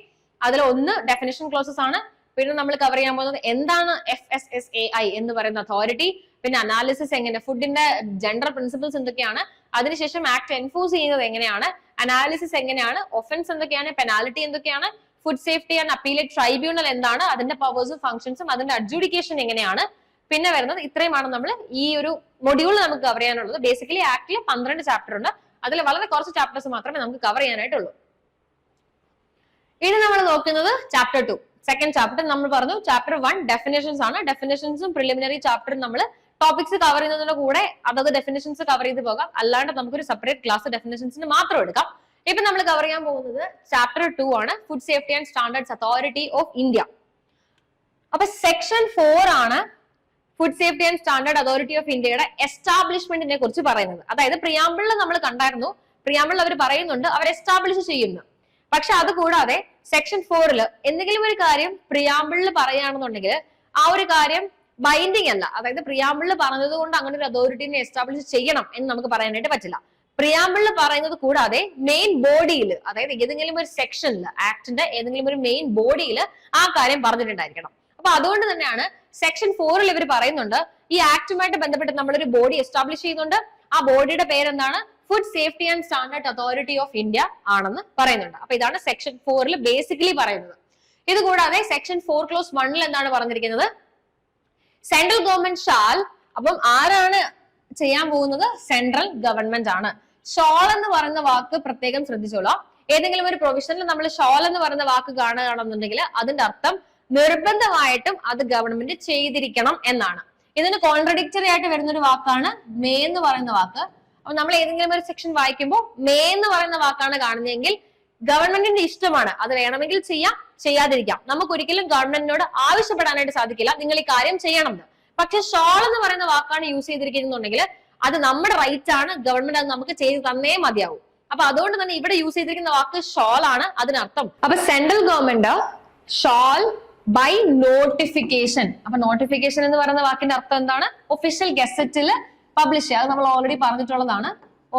അതിൽ ഒന്ന് ഡെഫിനിഷൻ ക്ലോസസ് ആണ്. പിന്നെ നമ്മൾ കവർ ചെയ്യാൻ പോകുന്നത് എന്താണ് FSSAI എന്ന് പറയുന്ന അതോറിറ്റി, പിന്നെ അനാലിസിസ് എങ്ങനെ, ഫുഡിന്റെ ജനറൽ പ്രിൻസിപ്പിൾസ് എന്തൊക്കെയാണ്, അതിനുശേഷം ആക്ട് എൻഫോഴ്സ് ചെയ്യുന്നത് എങ്ങനെയാണ്, അനാലിസിസ് എങ്ങനെയാണ്, ഒഫൻസ് എന്തൊക്കെയാണ്, പെനാൽറ്റി എന്തൊക്കെയാണ്, food safety and appellate tribunal എന്താണ്, അതിന്റെ പവേഴ്സും ഫംഗ്ഷൻസും അതിന്റെ അഡ്ജുഡിക്കേഷൻ എങ്ങനെയാണ്, പിന്നെ വരുന്നത് ഇത്രയുമാണ് നമ്മൾ ഈ ഒരു മൊഡ്യൂൾ നമുക്ക് കവർ ചെയ്യാനുള്ളത്. ബേസിക്കലി ആക്ടിൽ 12 ചാപ്റ്റർ ഉണ്ട്, അതിൽ വളരെ കുറച്ച് ചാപ്റ്റേഴ്സ് മാത്രമേ നമുക്ക് കവർ ചെയ്യാനായിട്ടുള്ളൂ. ഇനി നമ്മൾ നോക്കുന്നത് ചാപ്റ്റർ 2, സെക്കൻഡ് ചാപ്റ്റർ. നമ്മൾ പറഞ്ഞു ചാപ്റ്റർ 1 ഡെഫിനേഷൻസ് ആണ്. ഡെഫിനേഷൻസും പ്രിലിമിനറി ചാപ്റ്ററും നമ്മൾ ടോപ്പിക്സ് കവർ ചെയ്യുന്നതിന്റെ കൂടെ അതൊക്കെ ഡെഫിനേഷൻസ് കവർ ചെയ്ത് പോകാം. അല്ലാണ്ട് നമുക്കൊരു സെപ്പറേറ്റ് ക്ലാസ് ഡെഫിനേഷൻസിന് മാത്രം എടുക്കാം. ഇപ്പൊ നമ്മൾ കവർ ചെയ്യാൻ പോകുന്നത് ചാപ്റ്റർ 2 ആണ്, food safety and standards authority of India. അപ്പൊ സെക്ഷൻ 4 ആണ് food safety and standard authority of ഇന്ത്യയുടെ എസ്റ്റാബ്ലിഷ്മെന്റിനെ കുറിച്ച് പറയുന്നത്. അതായത് പ്രിയാമ്പിളിൽ നമ്മൾ കണ്ടായിരുന്നു, പ്രിയാമ്പിളിൽ അവർ പറയുന്നുണ്ട് അവർ എസ്റ്റാബ്ലിഷ് ചെയ്യുന്നു. പക്ഷെ അത് കൂടാതെ സെക്ഷൻ 4 എന്തെങ്കിലും ഒരു കാര്യം പ്രിയാമ്പിളിൽ പറയുകയാണെന്നുണ്ടെങ്കിൽ ആ ഒരു കാര്യം ബൈൻഡിങ് അല്ല. അതായത് പ്രിയാമ്പിളിൽ പറഞ്ഞത് കൊണ്ട് അങ്ങനെ ഒരു അതോറിറ്റിനെ എസ്റ്റാബ്ലിഷ് ചെയ്യണം എന്ന് നമുക്ക് പറയാനായിട്ട് പറ്റില്ല. പ്രിയാമ്പിളിൽ പറയുന്നത് കൂടാതെ മെയിൻ ബോഡിയിൽ, അതായത് ഏതെങ്കിലും ഒരു സെക്ഷനിൽ, ആക്ടിന്റെ ഏതെങ്കിലും ഒരു മെയിൻ ബോഡിയിൽ ആ കാര്യം പറഞ്ഞിട്ടുണ്ടായിരിക്കണം. അപ്പൊ അതുകൊണ്ട് തന്നെയാണ് സെക്ഷൻ 4 ഇവർ പറയുന്നുണ്ട് ഈ ആക്ടുമായിട്ട് ബന്ധപ്പെട്ട് നമ്മളൊരു ബോഡി എസ്റ്റാബ്ലിഷ് ചെയ്യുന്നുണ്ട്. ആ ബോഡിയുടെ പേരെന്താണ്? Food safety and standard authority of India ആണെന്ന് പറയുന്നുണ്ട്. അപ്പൊ ഇതാണ് സെക്ഷൻ 4 ബേസിക്കലി പറയുന്നത്. ഇത് കൂടാതെ സെക്ഷൻ 4 ക്ലോസ് 1 എന്താണ് പറഞ്ഞിരിക്കുന്നത്? Central government shall. അപ്പം ആരാണ് ചെയ്യാൻ പോകുന്നത്? സെൻട്രൽ ഗവൺമെന്റ് ആണ്. ഷോൾ എന്ന് പറയുന്ന വാക്ക് പ്രത്യേകം ശ്രദ്ധിച്ചോളാം. ഏതെങ്കിലും ഒരു പ്രൊവിഷനിൽ നമ്മൾ ഷോൾ എന്ന് പറയുന്ന വാക്ക് കാണുകയാണെന്നുണ്ടെങ്കിൽ അതിന്റെ അർത്ഥം നിർബന്ധമായിട്ടും അത് ഗവൺമെന്റ് ചെയ്തിരിക്കണം എന്നാണ്. ഇതിന് കോൺട്രഡിക്ടറി ആയിട്ട് വരുന്ന ഒരു വാക്കാണ് മേ എന്ന് പറയുന്ന വാക്ക്. അപ്പൊ നമ്മൾ ഏതെങ്കിലും ഒരു സെക്ഷൻ വായിക്കുമ്പോൾ മേ എന്ന് പറയുന്ന വാക്കാണ് കാണുന്നതെങ്കിൽ ഗവൺമെന്റിന്റെ ഇഷ്ടമാണ്, അത് വേണമെങ്കിൽ ചെയ്യാം, ചെയ്യാതിരിക്കാം. നമുക്ക് ഒരിക്കലും ഗവൺമെന്റിനോട് ആവശ്യപ്പെടാനായിട്ട് സാധിക്കില്ല നിങ്ങൾ ഈ കാര്യം ചെയ്യണം എന്ന്. പക്ഷെ ഷോൾ എന്ന് പറയുന്ന വാക്കാണ് യൂസ് ചെയ്തിരിക്കുന്നുണ്ടെങ്കിൽ അത് നമ്മുടെ റൈറ്റ് ആണ്, ഗവൺമെന്റ് അത് നമുക്ക് ചെയ്ത് തന്നേ മതിയാവും. അപ്പൊ അതുകൊണ്ട് തന്നെ ഇവിടെ യൂസ് ചെയ്തിരിക്കുന്ന വാക്ക് ഷോൾ ആണ് അതിനർത്ഥം. അപ്പൊ central government shall by notification. അപ്പൊ നോട്ടിഫിക്കേഷൻ എന്ന് പറയുന്ന വാക്കിന്റെ അർത്ഥം എന്താണ്? ഒഫീഷ്യൽ ഗസറ്റിൽ പബ്ലിഷ് ചെയ്യുക. അത് നമ്മൾ ഓൾറെഡി പറഞ്ഞിട്ടുള്ളതാണ്.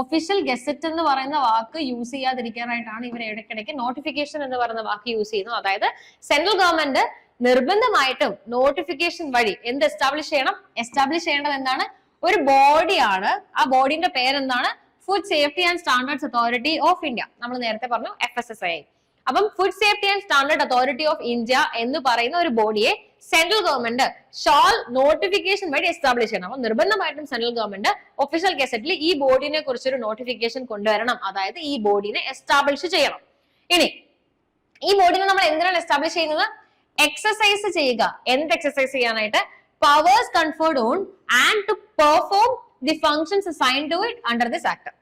ഒഫീഷ്യൽ ഗസറ്റ് എന്ന് പറയുന്ന വാക്ക് യൂസ് ചെയ്യാതിരിക്കാനായിട്ടാണ് ഇവർ ഇടയ്ക്കിടയ്ക്ക് നോട്ടിഫിക്കേഷൻ എന്ന് പറയുന്ന വാക്ക് യൂസ് ചെയ്യുന്നത്. അതായത് സെൻട്രൽ ഗവൺമെന്റ് നിർബന്ധമായിട്ടും നോട്ടിഫിക്കേഷൻ വഴി എന്ത് എസ്റ്റാബ്ലിഷ് ചെയ്യണം? എസ്റ്റാബ്ലിഷ് ചെയ്യേണ്ടത് എന്താണ്? ഒരു ബോഡിയാണ്. ആ ബോഡിന്റെ പേരെന്താണ്? Food safety and standards authority of India. നമ്മൾ നേരത്തെ പറഞ്ഞു FSSAI. അപ്പം food safety and standard authority of India എന്ന് പറയുന്ന ഒരു ബോഡിയെ സെൻട്രൽ ഗവൺമെന്റ് ഷോൾ നോട്ടിഫിക്കേഷൻ വഴി എസ്റ്റാബ്ലിഷ് ചെയ്യണം. അപ്പൊ നിർബന്ധമായിട്ടും സെൻട്രൽ ഗവൺമെന്റ് ഒഫീഷ്യൽ ഗസറ്റിൽ ഈ ബോഡിനെ കുറിച്ചൊരു നോട്ടിഫിക്കേഷൻ കൊണ്ടുവരണം. അതായത് ഈ ബോഡിനെ എസ്റ്റാബ്ലിഷ് ചെയ്യണം. ഇനി ഈ ബോഡിനെ നമ്മൾ എന്തിനാണ് എസ്റ്റാബ്ലിഷ് ചെയ്യുന്നത്? എക്സസൈസ് ചെയ്യുക. എന്ത് എക്സസൈസ് ചെയ്യാനായിട്ട്? Powers conferred on and to perform the functions assigned to it under this act.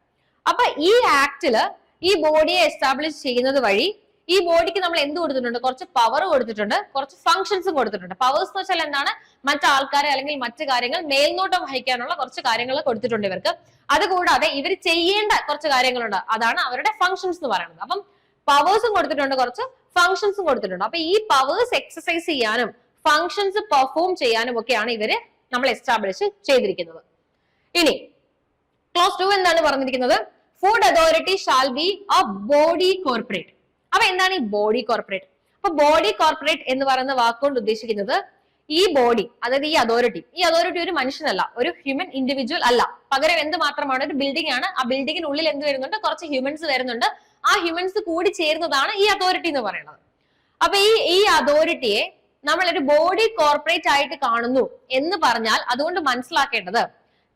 അപ്പൊ ഈ ആക്ടില് ഈ ബോഡിയെ എസ്റ്റാബ്ലിഷ് ചെയ്യുന്നത് വഴി ഈ ബോഡിക്ക് നമ്മൾ എന്ത് കൊടുത്തിട്ടുണ്ട്? കുറച്ച് പവർ കൊടുത്തിട്ടുണ്ട്, കുറച്ച് ഫംഗ്ഷൻസും കൊടുത്തിട്ടുണ്ട്. പവേഴ്സ് എന്ന് വെച്ചാൽ എന്താണ്? മറ്റാൾക്കാരെ അല്ലെങ്കിൽ മറ്റു കാര്യങ്ങൾ മേൽനോട്ടം വഹിക്കാനുള്ള കുറച്ച് കാര്യങ്ങൾ കൊടുത്തിട്ടുണ്ട് ഇവർക്ക്. അതുകൂടാതെ ഇവർ ചെയ്യേണ്ട കുറച്ച് കാര്യങ്ങളുണ്ട്, അതാണ് അവരുടെ ഫംഗ്ഷൻസ് എന്ന് പറയുന്നത്. അപ്പം പവേഴ്സും കൊടുത്തിട്ടുണ്ട്, കുറച്ച് ഫംഗ്ഷൻസും കൊടുത്തിട്ടുണ്ട്. അപ്പൊ ഈ പവേഴ്സ് എക്സസൈസ് ചെയ്യാനും ഫംഗ്ഷൻസ് പെർഫോം ചെയ്യാനും ഒക്കെയാണ് ഇവര് നമ്മൾ എസ്റ്റാബ്ലിഷ് ചെയ്തിരിക്കുന്നത്. ഇനി ക്ലോസ് 2 എന്താണ് പറഞ്ഞിരിക്കുന്നത്? Food authority shall be A body corporate. അപ്പൊ എന്താണ് ഈ ബോഡി കോർപ്പറേറ്റ്? അപ്പൊ ബോഡി കോർപ്പറേറ്റ് എന്ന് പറയുന്ന വാക്കുകൊണ്ട് ഉദ്ദേശിക്കുന്നത് ഈ ബോഡി, അതായത് ഈ അതോറിറ്റി ഒരു മനുഷ്യനല്ല, ഒരു ഹ്യൂമൻ ഇൻഡിവിജ്വൽ അല്ല. പകരം എന്ത് മാത്രമാണ്? ഒരു ബിൽഡിംഗ് ആണ്. ആ ബിൽഡിങ്ങിനുള്ളിൽ എന്ത് വരുന്നുണ്ട്? കുറച്ച് ഹ്യൂമൻസ് വരുന്നുണ്ട്. ആ ഹ്യൂമൻസ് കൂടി ചേരുന്നതാണ് ഈ അതോറിറ്റി എന്ന് പറയുന്നത്. അപ്പൊ ഈ അതോറിറ്റിയെ നമ്മൾ ഒരു ബോഡി കോർപ്പറേറ്റ് ആയിട്ട് കാണുന്നു എന്ന് പറഞ്ഞാൽ അതുകൊണ്ട് മനസ്സിലാക്കേണ്ടത്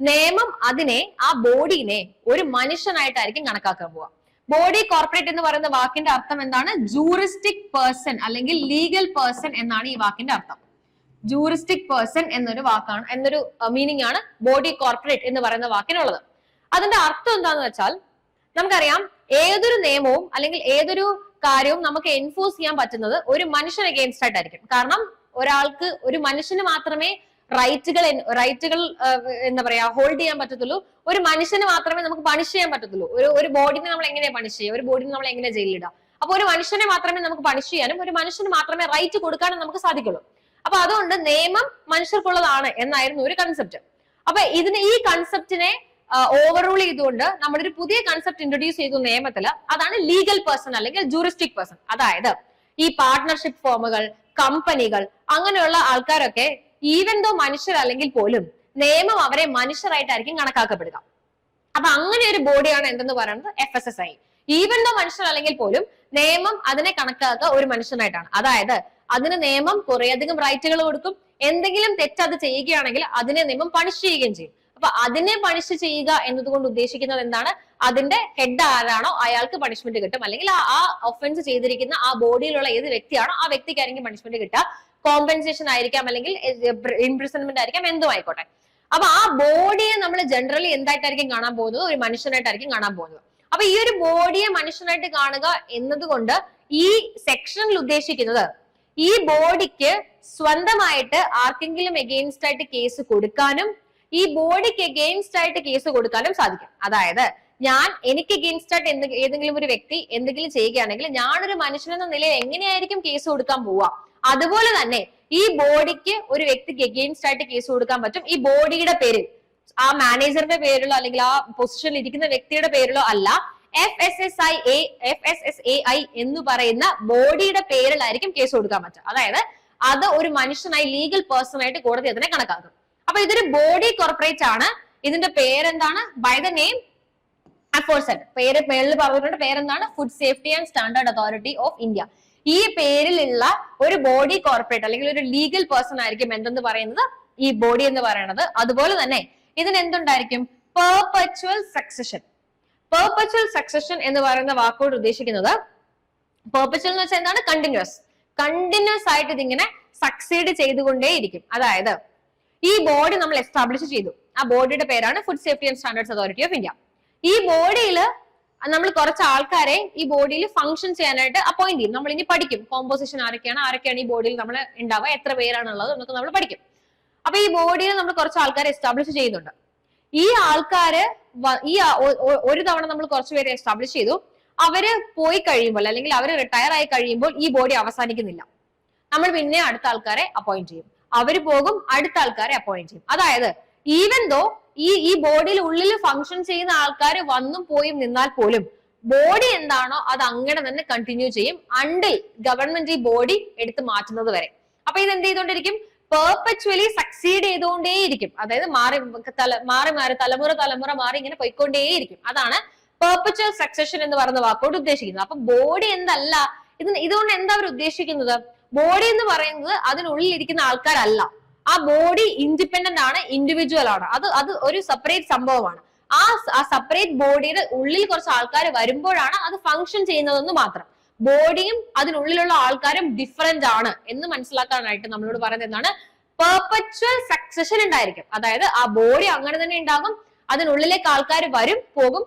നിയമം അതിനെ, ആ ബോഡിനെ ഒരു മനുഷ്യനായിട്ടായിരിക്കും കണക്കാക്കാൻ പോവുക. ബോഡി കോർപ്പറേറ്റ് എന്ന് പറയുന്ന വാക്കിന്റെ അർത്ഥം എന്താണ്? ജൂറിസ്റ്റിക് പേഴ്സൺ അല്ലെങ്കിൽ ലീഗൽ പേഴ്സൺ എന്നാണ് ഈ വാക്കിന്റെ അർത്ഥം. ജൂറിസ്റ്റിക് പേഴ്സൺ എന്നൊരു വാക്കാണ്, എന്നൊരു മീനിങ് ആണ് ബോഡി കോർപ്പറേറ്റ് എന്ന് പറയുന്ന വാക്കിനുള്ളത്. അതിന്റെ അർത്ഥം എന്താന്ന് വെച്ചാൽ നമുക്കറിയാം ഏതൊരു നിയമവും അല്ലെങ്കിൽ ഏതൊരു കാര്യവും നമുക്ക് എൻഫോഴ്സ് ചെയ്യാൻ പറ്റുന്നത് ഒരു മനുഷ്യൻ അഗെയിൻസ്റ്റ് ആയിട്ടായിരിക്കും. കാരണം ഒരാൾക്ക്, ഒരു മനുഷ്യന് മാത്രമേ റൈറ്റുകൾ എന്താ പറയാ ഹോൾഡ് ചെയ്യാൻ പറ്റത്തുള്ളൂ. ഒരു മനുഷ്യന് മാത്രമേ നമുക്ക് പണിഷ് ചെയ്യാൻ പറ്റത്തുള്ളൂ. ഒരു ബോഡിനെ നമ്മൾ എങ്ങനെയാ പണിഷ് ചെയ്യുക? ഒരു ബോഡിനെ നമ്മൾ എങ്ങനെ ജയിലിലിടാം? അപ്പൊ ഒരു മനുഷ്യനെ മാത്രമേ നമുക്ക് പണിഷ് ചെയ്യാനും ഒരു മനുഷ്യന് മാത്രമേ റൈറ്റ് കൊടുക്കാനും നമുക്ക് സാധിക്കുള്ളൂ. അപ്പൊ അതുകൊണ്ട് നിയമം മനുഷ്യർക്കുള്ളതാണ് എന്നായിരുന്നു ഒരു കൺസെപ്റ്റ്. അപ്പൊ ഈ കൺസെപ്റ്റിനെ ഓവർറൂൾ ചെയ്തുകൊണ്ട് നമ്മളൊരു പുതിയ കൺസെപ്റ്റ് ഇൻട്രൊഡ്യൂസ് ചെയ്തു നിയമത്തില്. അതാണ് ലീഗൽ പേഴ്സൺ അല്ലെങ്കിൽ ജൂറിസ്റ്റിക് പേഴ്സൺ. അതായത് ഈ പാർട്ട്ണർഷിപ്പ് ഫോമുകൾ, കമ്പനികൾ, അങ്ങനെയുള്ള ആൾക്കാരൊക്കെ ഈവൻ ദോ മനുഷ്യരല്ലെങ്കിൽ പോലും നിയമം അവരെ മനുഷ്യരായിട്ടായിരിക്കും കണക്കാക്കപ്പെടുക. അപ്പൊ അങ്ങനെ ഒരു ബോഡിയാണ് എന്തെന്ന് പറയുന്നത് FSSAI. ഈവൻ ദോ മനുഷ്യർ അല്ലെങ്കിൽ പോലും നിയമം അതിനെ കണക്കാക്കുക ഒരു മനുഷ്യനായിട്ടാണ്. അതായത് അതിന് നിയമം കുറേയധികം റൈറ്റുകൾ കൊടുക്കും. എന്തെങ്കിലും തെറ്റ് അത് ചെയ്യുകയാണെങ്കിൽ അതിനെ നിയമം പണിഷ് ചെയ്യുകയും ചെയ്യും. അപ്പൊ അതിനെ പണിഷ് ചെയ്യുക എന്നതുകൊണ്ട് ഉദ്ദേശിക്കുന്നത് എന്താണ്? അതിന്റെ ഹെഡ് ആരാണോ അയാൾക്ക് പണിഷ്മെന്റ് കിട്ടും, അല്ലെങ്കിൽ ആ ഒഫൻസ് ചെയ്തിരിക്കുന്ന ആ ബോഡിയിലുള്ള ഏത് വ്യക്തിയാണോ ആ വ്യക്തിക്കായിരിക്കും പണിഷ്മെന്റ് കിട്ടുക. കോമ്പൻസേഷൻ ആയിരിക്കാം, അല്ലെങ്കിൽ ഇംപ്രിസൺമെന്റ് ആയിരിക്കാം, എന്തും ആയിക്കോട്ടെ. അപ്പൊ ആ ബോഡിയെ നമ്മൾ ജനറലി എന്തായിട്ടായിരിക്കും കാണാൻ പോകുന്നത്? ഒരു മനുഷ്യനായിട്ടായിരിക്കും കാണാൻ പോകുന്നത്. അപ്പൊ ഈ ഒരു ബോഡിയെ മനുഷ്യനായിട്ട് കാണുക എന്നതുകൊണ്ട് ഈ സെക്ഷനിൽ ഉദ്ദേശിക്കുന്നത് ഈ ബോഡിക്ക് സ്വന്തമായിട്ട് ആർക്കെങ്കിലും എഗെയിൻസ്റ്റ് ആയിട്ട് കേസ് കൊടുക്കാനും ഈ ബോഡിക്ക് എഗെയിൻസ്റ്റ് ആയിട്ട് കേസ് കൊടുക്കാനും സാധിക്കും. അതായത് എനിക്ക് എഗെയിൻസ്റ്റ് ആയിട്ട് ഏതെങ്കിലും ഒരു വ്യക്തി എന്തെങ്കിലും ചെയ്യുകയാണെങ്കിൽ ഞാനൊരു മനുഷ്യനെന്ന നിലയിൽ എങ്ങനെയായിരിക്കും കേസ് കൊടുക്കാൻ പോവുക, അതുപോലെ തന്നെ ഈ ബോഡിക്ക് ഒരു വ്യക്തിക്ക് എഗെയിൻസ്റ്റ് ആയിട്ട് കേസ് കൊടുക്കാൻ പറ്റും. ഈ ബോഡിയുടെ പേരിൽ, ആ മാനേജറിന്റെ പേരിലോ അല്ലെങ്കിൽ ആ പൊസിഷനിൽ ഇരിക്കുന്ന വ്യക്തിയുടെ പേരിലോ അല്ല, FSSAI എന്ന് പറയുന്ന ബോഡിയുടെ പേരിലായിരിക്കും കേസ് കൊടുക്കാൻ പറ്റുക. അതായത് അത് ഒരു മനുഷ്യനായി, ലീഗൽ പേഴ്സൺ ആയിട്ട് കോടതി അതിനെ കണക്കാക്കും. അപ്പൊ ഇതൊരു ബോഡി കോർപ്പറേറ്റ് ആണ്. ഇതിന്റെ പേരെന്താണ്? By the name aforesaid. പേര് മേളിൽ പറഞ്ഞിട്ടുണ്ട്. പേരെന്താണ്? Food safety and standard authority of India. ഈ പേരിലുള്ള ഒരു ബോഡി കോർപ്പറേറ്റ് അല്ലെങ്കിൽ ഒരു ലീഗൽ പേഴ്സൺ ആയിരിക്കും എന്തെന്ന് പറയുന്നത്? ഈ ബോഡി എന്ന് പറയുന്നത്. അതുപോലെ തന്നെ ഇതിന് എന്തുണ്ടായിരിക്കും? Perpetual succession. പെർപെച്വൽ സക്സഷൻ എന്ന് പറയുന്ന വാക്കോട് ഉദ്ദേശിക്കുന്നത്, പെർപെച്വൽ എന്ന് വെച്ചാൽ എന്താണ്? കണ്ടിന്യൂസ് ആയിട്ട് ഇതിങ്ങനെ സക്സീഡ് ചെയ്തുകൊണ്ടേയിരിക്കും. അതായത് ഈ ബോഡി നമ്മൾ എസ്റ്റാബ്ലിഷ് ചെയ്തു. ആ ബോഡിയുടെ പേരാണ് food safety and standards authority of India. ഈ ബോഡിയിൽ നമ്മൾ കുറച്ച് ആൾക്കാരെ ഈ ബോഡിയിൽ ഫംഗ്ഷൻ ചെയ്യാനായിട്ട് അപ്പോയിന്റ് ചെയ്യും. നമ്മൾ ഇനി പഠിക്കും കോമ്പോസിഷൻ ആരൊക്കെയാണ് ഈ ബോഡിയിൽ നമ്മൾ ഉണ്ടാവുക, എത്ര പേരാണുള്ളത് എന്നൊക്കെ നമ്മൾ പഠിക്കും. അപ്പൊ ഈ ബോഡിയിൽ നമ്മൾ കുറച്ച് ആൾക്കാരെ എസ്റ്റാബ്ലിഷ് ചെയ്യുന്നുണ്ട്. ഈ ആൾക്കാര് ഒരു തവണ നമ്മൾ കുറച്ച് പേരെ എസ്റ്റാബ്ലിഷ് ചെയ്തു. അവര് പോയി കഴിയുമ്പോൾ അല്ലെങ്കിൽ അവര് റിട്ടയർ ആയി കഴിയുമ്പോൾ ഈ ബോഡി അവസാനിക്കുന്നില്ല. നമ്മൾ പിന്നെ അടുത്ത ആൾക്കാരെ അപ്പോയിന്റ് ചെയ്യും. അവര് പോകും, അടുത്ത ആൾക്കാരെ അപ്പോയിന്റ് ചെയ്യും. അതായത് ഈവൻ ദോ ഈ ബോഡിയിൽ ഉള്ളിൽ ഫംഗ്ഷൻ ചെയ്യുന്ന ആൾക്കാർ വന്നും പോയും നിന്നാൽ പോലും ബോഡി എന്താണോ അത് അങ്ങനെ തന്നെ കണ്ടിന്യൂ ചെയ്യും അണ്ടിൽ ഗവൺമെന്റ് ഈ ബോഡി എടുത്ത് മാറ്റുന്നത് വരെ. അപ്പൊ ഇത് എന്ത് ചെയ്തുകൊണ്ടിരിക്കും? പെർപെച്വലി സക്സീഡ് ചെയ്തുകൊണ്ടേയിരിക്കും. അതായത് മാറി തലമുറ മാറി ഇങ്ങനെ പോയിക്കൊണ്ടേയിരിക്കും. അതാണ് പെർപെച്വൽ സക്സഷൻ എന്ന് പറയുന്ന വാക്കോട് ഉദ്ദേശിക്കുന്നത്. അപ്പൊ ബോഡി എന്തല്ല, ഇതുകൊണ്ട് എന്താ അവർ ഉദ്ദേശിക്കുന്നത്? ബോഡി എന്ന് പറയുന്നത് അതിനുള്ളിൽ ഇരിക്കുന്ന ആൾക്കാരല്ല. ആ ബോഡി ഇൻഡിപെൻഡന്റ് ആണ്, ഇൻഡിവിജ്വൽ ആണ്. അത് ഒരു സെപ്പറേറ്റ് സംഭവമാണ്. ആ സെപ്പറേറ്റ് ബോഡിയുടെ ഉള്ളിൽ കുറച്ച് ആൾക്കാർ വരുമ്പോഴാണ് അത് ഫംഗ്ഷൻ ചെയ്യുന്നതെന്ന് മാത്രം. ബോഡിയും അതിനുള്ളിലുള്ള ആൾക്കാരും ഡിഫറെന്റ് ആണ് എന്ന് മനസ്സിലാക്കാനായിട്ട് നമ്മളോട് പറയുന്നത് എന്താണ്? പെർപെച്വൽ സക്സഷൻ ഉണ്ടായിരിക്കും. അതായത് ആ ബോഡി അങ്ങനെ തന്നെ ഉണ്ടാകും, അതിനുള്ളിലേക്ക് ആൾക്കാർ വരും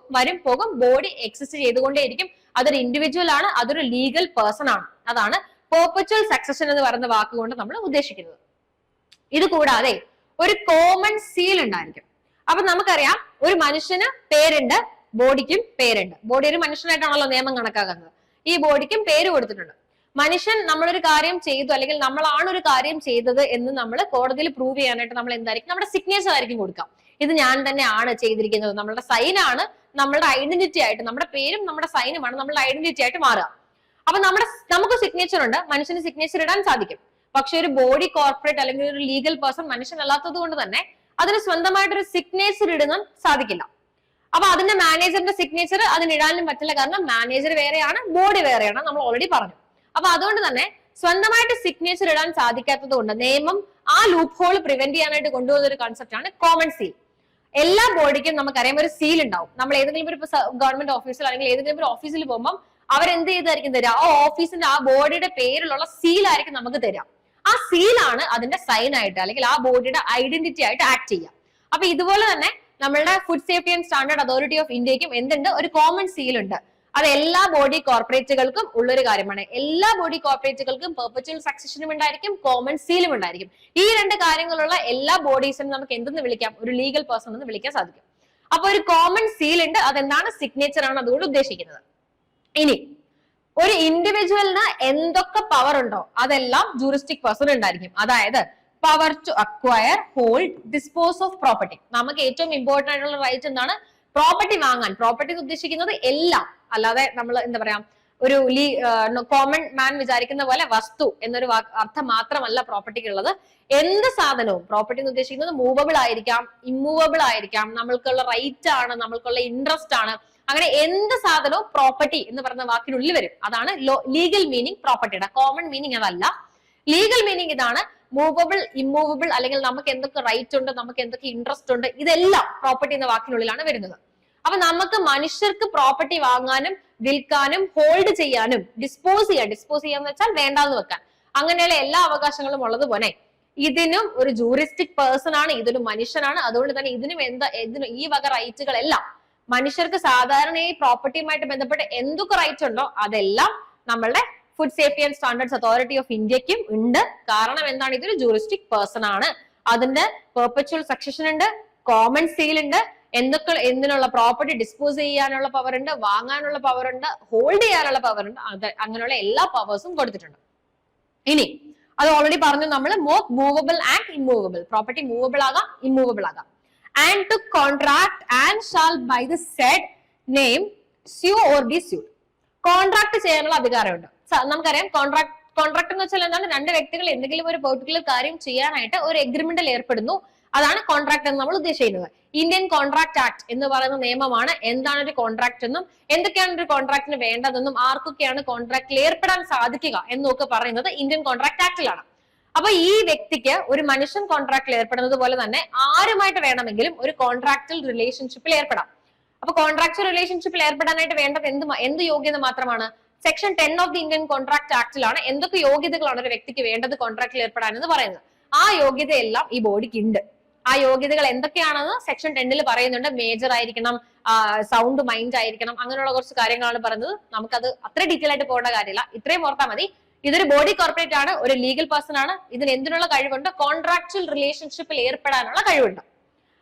പോകും, ബോഡി എക്സിസ്റ്റ് ചെയ്തുകൊണ്ടേയിരിക്കും. അതൊരു ഇൻഡിവിജ്വൽ ആണ്, അതൊരു ലീഗൽ പേഴ്സൺ ആണ്. അതാണ് പെർപെച്വൽ സക്സഷൻ എന്ന് പറയുന്ന വാക്കുകൊണ്ട് നമ്മൾ ഉദ്ദേശിക്കുന്നത്. ഇത് കൂടാതെ ഒരു കോമൺ സീൽ ഉണ്ടായിരിക്കും. അപ്പൊ നമുക്കറിയാം ഒരു മനുഷ്യന് പേരുണ്ട്, ബോഡിക്കും പേരുണ്ട്. ബോഡി ഒരു മനുഷ്യനായിട്ടാണല്ലോ നിയമം കണക്കാക്കുന്നത്. ഈ ബോഡിക്കും പേര് കൊടുത്തിട്ടുണ്ട്. മനുഷ്യൻ നമ്മളൊരു കാര്യം ചെയ്തു അല്ലെങ്കിൽ നമ്മളാണ് ഒരു കാര്യം ചെയ്തത് എന്ന് നമ്മൾ കോടതിയിൽ പ്രൂവ് ചെയ്യാനായിട്ട് നമ്മൾ എന്തായിരിക്കും? നമ്മുടെ സിഗ്നേച്ചർ ആയിരിക്കും കൊടുക്കാം. ഇത് ഞാൻ തന്നെയാണ് ചെയ്തിരിക്കുന്നത്, നമ്മളുടെ സൈനാണ് നമ്മളുടെ ഐഡന്റിറ്റി ആയിട്ട്, നമ്മുടെ പേരും നമ്മുടെ സൈനുമാണ് നമ്മളുടെ ഐഡന്റിറ്റി ആയിട്ട് മാറുക. അപ്പൊ നമുക്ക് സിഗ്നേച്ചർ ഉണ്ട്, മനുഷ്യന് സിഗ്നേച്ചർ ഇടാൻ സാധിക്കും. പക്ഷെ ഒരു ബോഡി കോർപ്പറേറ്റ് അല്ലെങ്കിൽ ഒരു ലീഗൽ പേഴ്സൺ മനുഷ്യനല്ലാത്തത് കൊണ്ട് തന്നെ അതിന് സ്വന്തമായിട്ടൊരു സിഗ്നേച്ചർ ഇടുന്ന സാധിക്കില്ല. അപ്പൊ അതിന്റെ മാനേജറിന്റെ സിഗ്നേച്ചർ അതിനിടാനും പറ്റില്ല. കാരണം മാനേജർ വേറെയാണ്, ബോഡി വേറെയാണ്, നമ്മൾ ഓൾറെഡി പറഞ്ഞു. അപ്പൊ അതുകൊണ്ട് തന്നെ സ്വന്തമായിട്ട് സിഗ്നേച്ചർ ഇടാൻ സാധിക്കാത്തത് കൊണ്ട് നിയമം ആ ലൂപ്പ് ഹോൾ പ്രിവെന്റ് ചെയ്യാനായിട്ട് കൊണ്ടുപോകുന്ന ഒരു കൺസെപ്റ്റ് ആണ് കോമൺ സീൽ. എല്ലാ ബോഡിക്കും നമുക്കറിയാം ഒരു സീൽ ഉണ്ടാവും. നമ്മൾ ഏതെങ്കിലും ഒരു ഗവൺമെന്റ് ഓഫീസിൽ അല്ലെങ്കിൽ ഏതെങ്കിലും ഒരു ഓഫീസിൽ പോകുമ്പോൾ അവരെന്ത് ചെയ്തായിരിക്കും തരിക? ആ ഓഫീസിന്റെ ആ ബോഡിയുടെ പേരിലുള്ള സീലായിരിക്കും നമുക്ക് തരാം. ആ സീലാണ് അതിന്റെ സൈൻ ആയിട്ട് അല്ലെങ്കിൽ ആ ബോഡിയുടെ ഐഡന്റിറ്റി ആയിട്ട് ആക്ട് ചെയ്യുക. അപ്പൊ ഇതുപോലെ തന്നെ നമ്മളുടെ food safety and standard authority of ഇന്ത്യക്കും എന്തുണ്ട്? ഒരു കോമൺ സീൽ ഉണ്ട്. അത് എല്ലാ ബോഡി കോർപ്പറേറ്റുകൾക്കും ഉള്ളൊരു കാര്യമാണ്. എല്ലാ ബോഡി കോർപ്പറേറ്റുകൾക്കും പെർപെച്വൽ സക്സഷനും ഉണ്ടായിരിക്കും, കോമൺ സീലും ഉണ്ടായിരിക്കും. ഈ രണ്ട് കാര്യങ്ങളുള്ള എല്ലാ ബോഡീസിനും നമുക്ക് എന്തെന്ന് വിളിക്കാം? ഒരു ലീഗൽ പേഴ്സൺ എന്ന് വിളിക്കാൻ സാധിക്കും. അപ്പൊ ഒരു കോമൺ സീൽ ഉണ്ട്, അതെന്താണ്? സിഗ്നേച്ചർ ആണ് അതുകൊണ്ട് ഉദ്ദേശിക്കുന്നത്. ഇനി ഒരു ഇൻഡിവിജ്വലിന് എന്തൊക്കെ പവർ ഉണ്ടോ അതെല്ലാം ജൂറിസ്റ്റിക് പേഴ്സൺ ഉണ്ടായിരിക്കും. അതായത് power to acquire, hold, dispose of property. നമുക്ക് ഏറ്റവും ഇമ്പോർട്ടന്റ് ആയിട്ടുള്ള റൈറ്റ് എന്താണ്? പ്രോപ്പർട്ടി വാങ്ങാൻ. പ്രോപ്പർട്ടി ഉദ്ദേശിക്കുന്നത് എല്ലാം, അല്ലാതെ നമ്മൾ എന്താ പറയാ ഒരു കോമൺ മാൻ വിചാരിക്കുന്ന പോലെ വസ്തു എന്നൊരു അർത്ഥം മാത്രമല്ല പ്രോപ്പർട്ടിക്ക് ഉള്ളത്. എന്ത് സാധനവും പ്രോപ്പർട്ടി എന്ന് ഉദ്ദേശിക്കുന്നത് മൂവബിൾ ആയിരിക്കാം, ഇമ്മൂവബിൾ ആയിരിക്കാം, നമ്മൾക്കുള്ള റൈറ്റ് ആണ്, നമ്മൾക്കുള്ള ഇൻട്രസ്റ്റ് ആണ്. അങ്ങനെ എന്ത് സാധനവും പ്രോപ്പർട്ടി എന്ന് പറയുന്ന വാക്കിനുള്ളിൽ വരും. അതാണ് ലീഗൽ മീനിങ് പ്രോപ്പർട്ടിയുടെ. കോമൺ മീനിങ് അതല്ല. ലീഗൽ മീനിങ് ഇതാണ്. മൂവബിൾ, ഇമ്മൂവബിൾ, അല്ലെങ്കിൽ നമുക്ക് എന്തൊക്കെ റൈറ്റ് ഉണ്ട്, നമുക്ക് എന്തൊക്കെ ഇൻട്രസ്റ്റ് ഉണ്ട്, ഇതെല്ലാം പ്രോപ്പർട്ടി എന്ന വാക്കിനുള്ളിലാണ് വരുന്നത്. അപ്പൊ നമുക്ക് മനുഷ്യർക്ക് പ്രോപ്പർട്ടി വാങ്ങാനും വിൽക്കാനും ഹോൾഡ് ചെയ്യാനും ഡിസ്പോസ് ചെയ്യാന്ന് വെച്ചാൽ വേണ്ടാന്ന് വെക്കാൻ, അങ്ങനെയുള്ള എല്ലാ അവകാശങ്ങളും ഉള്ളതുപോലെ ഇതിനും ഒരു ജൂറിസ്റ്റിക് പേഴ്സൺ ആണ്, ഇതൊരു മനുഷ്യനാണ്. അതുകൊണ്ട് തന്നെ ഇതിനും ഈ വക റൈറ്റുകളെല്ലാം മനുഷ്യർക്ക് സാധാരണയായി പ്രോപ്പർട്ടിയുമായിട്ട് ബന്ധപ്പെട്ട് എന്തൊക്കെ റൈറ്റ്സ് ഉണ്ടോ അതെല്ലാം നമ്മളുടെ food safety and standards authority of ഇന്ത്യക്കും ഉണ്ട്. കാരണം എന്താണ്? ഇതൊരു ജൂറിസ്റ്റിക് പേഴ്സൺ ആണ്. അതിന്റെ പെർപെച്വൽ സക്സഷൻ ഉണ്ട്, കോമൺ സീൽ ഉണ്ട്, എന്തിനുള്ള പ്രോപ്പർട്ടി ഡിസ്പോസ് ചെയ്യാനുള്ള പവർ ഉണ്ട്, വാങ്ങാനുള്ള പവർ ഉണ്ട്, ഹോൾഡ് ചെയ്യാനുള്ള പവർ ഉണ്ട്. അങ്ങനെയുള്ള എല്ലാ പവേഴ്സും കൊടുത്തിട്ടുണ്ട്. ഇനി അത് ഓൾറെഡി പറഞ്ഞു നമ്മൾ, movable and immovable. Property movable ആകാം, ഇമ്മൂവബിൾ ആകാം. And to contract and shall by the said name sue or be sued. Contract ചെയ്യാനുള്ള അധികാരമുണ്ട്. നമുക്കറിയാം കോൺട്രാക്ട് എന്ന് വെച്ചാൽ എന്താണ്? രണ്ട് വ്യക്തികൾ എന്തെങ്കിലും ഒരു പെർട്ടിക്കുലർ കാര്യം ചെയ്യാനായിട്ട് ഒരു എഗ്രിമെന്റിൽ ഏർപ്പെടുന്നു. അതാണ് കോൺട്രാക്ട് എന്ന് നമ്മൾ ഉദ്ദേശിക്കുന്നത്. ഇന്ത്യൻ കോൺട്രാക്ട് ആക്ട് എന്ന് പറയുന്ന നിയമമാണ് എന്താണ് ഒരു കോൺട്രാക്ട് എന്നും എന്തൊക്കെയാണ് ഒരു കോൺട്രാക്ടിന് വേണ്ടതെന്നും ആർക്കൊക്കെയാണ് കോൺട്രാക്റ്റിൽ ഏർപ്പെടാൻ സാധിക്കുക എന്നൊക്കെ പറയുന്നത് ഇന്ത്യൻ കോൺട്രാക്ട് ആക്ടിലാണ്. അപ്പൊ ഈ വ്യക്തിക്ക് ഒരു മനുഷ്യൻ കോൺട്രാക്റ്റിൽ ഏർപ്പെടുന്നത് പോലെ തന്നെ ആരുമായിട്ട് വേണമെങ്കിലും ഒരു കോൺട്രാക്ടൽ റിലേഷൻഷിപ്പിൽ ഏർപ്പെടാം. അപ്പൊ കോൺട്രാക്ച്വൽ റിലേഷൻഷിപ്പിൽ ഏർപ്പെടാനായിട്ട് വേണ്ടത് എന്ത് യോഗ്യത മാത്രമാണ്? Section 10 of the Indian contract ആക്ടിലാണ് എന്തൊക്കെ യോഗ്യതകളാണ് ഒരു വ്യക്തിക്ക് വേണ്ടത് കോൺട്രാക്റ്റിൽ ഏർപ്പെടാൻ എന്ന് പറയുന്നത്. ആ യോഗ്യതയെല്ലാം ഈ ബോഡിക്ക് ഉണ്ട്. ആ യോഗ്യതകൾ എന്തൊക്കെയാണെന്ന് സെക്ഷൻ 10 പറയുന്നുണ്ട്. മേജർ ആയിരിക്കണം, സൗണ്ട് മൈൻഡ് ആയിരിക്കണം, അങ്ങനെയുള്ള കുറച്ച് കാര്യങ്ങളാണ് പറയുന്നത്. നമുക്കത് അത്ര ഡീറ്റെയിൽ ആയിട്ട് പോകേണ്ട കാര്യമില്ല, ഇത്രയും ഓർത്താൽ മതി. ഇതൊരു ബോഡി കോർപ്പറേറ്റ് ആണ്, ഒരു ലീഗൽ പേഴ്സൺ ആണ്. ഇതിന് എന്തിനുള്ള കഴിവുണ്ട്? കോൺട്രാക്ച്വൽ റിലേഷൻഷിപ്പിൽ ഏർപ്പെടാനുള്ള കഴിവുണ്ട്.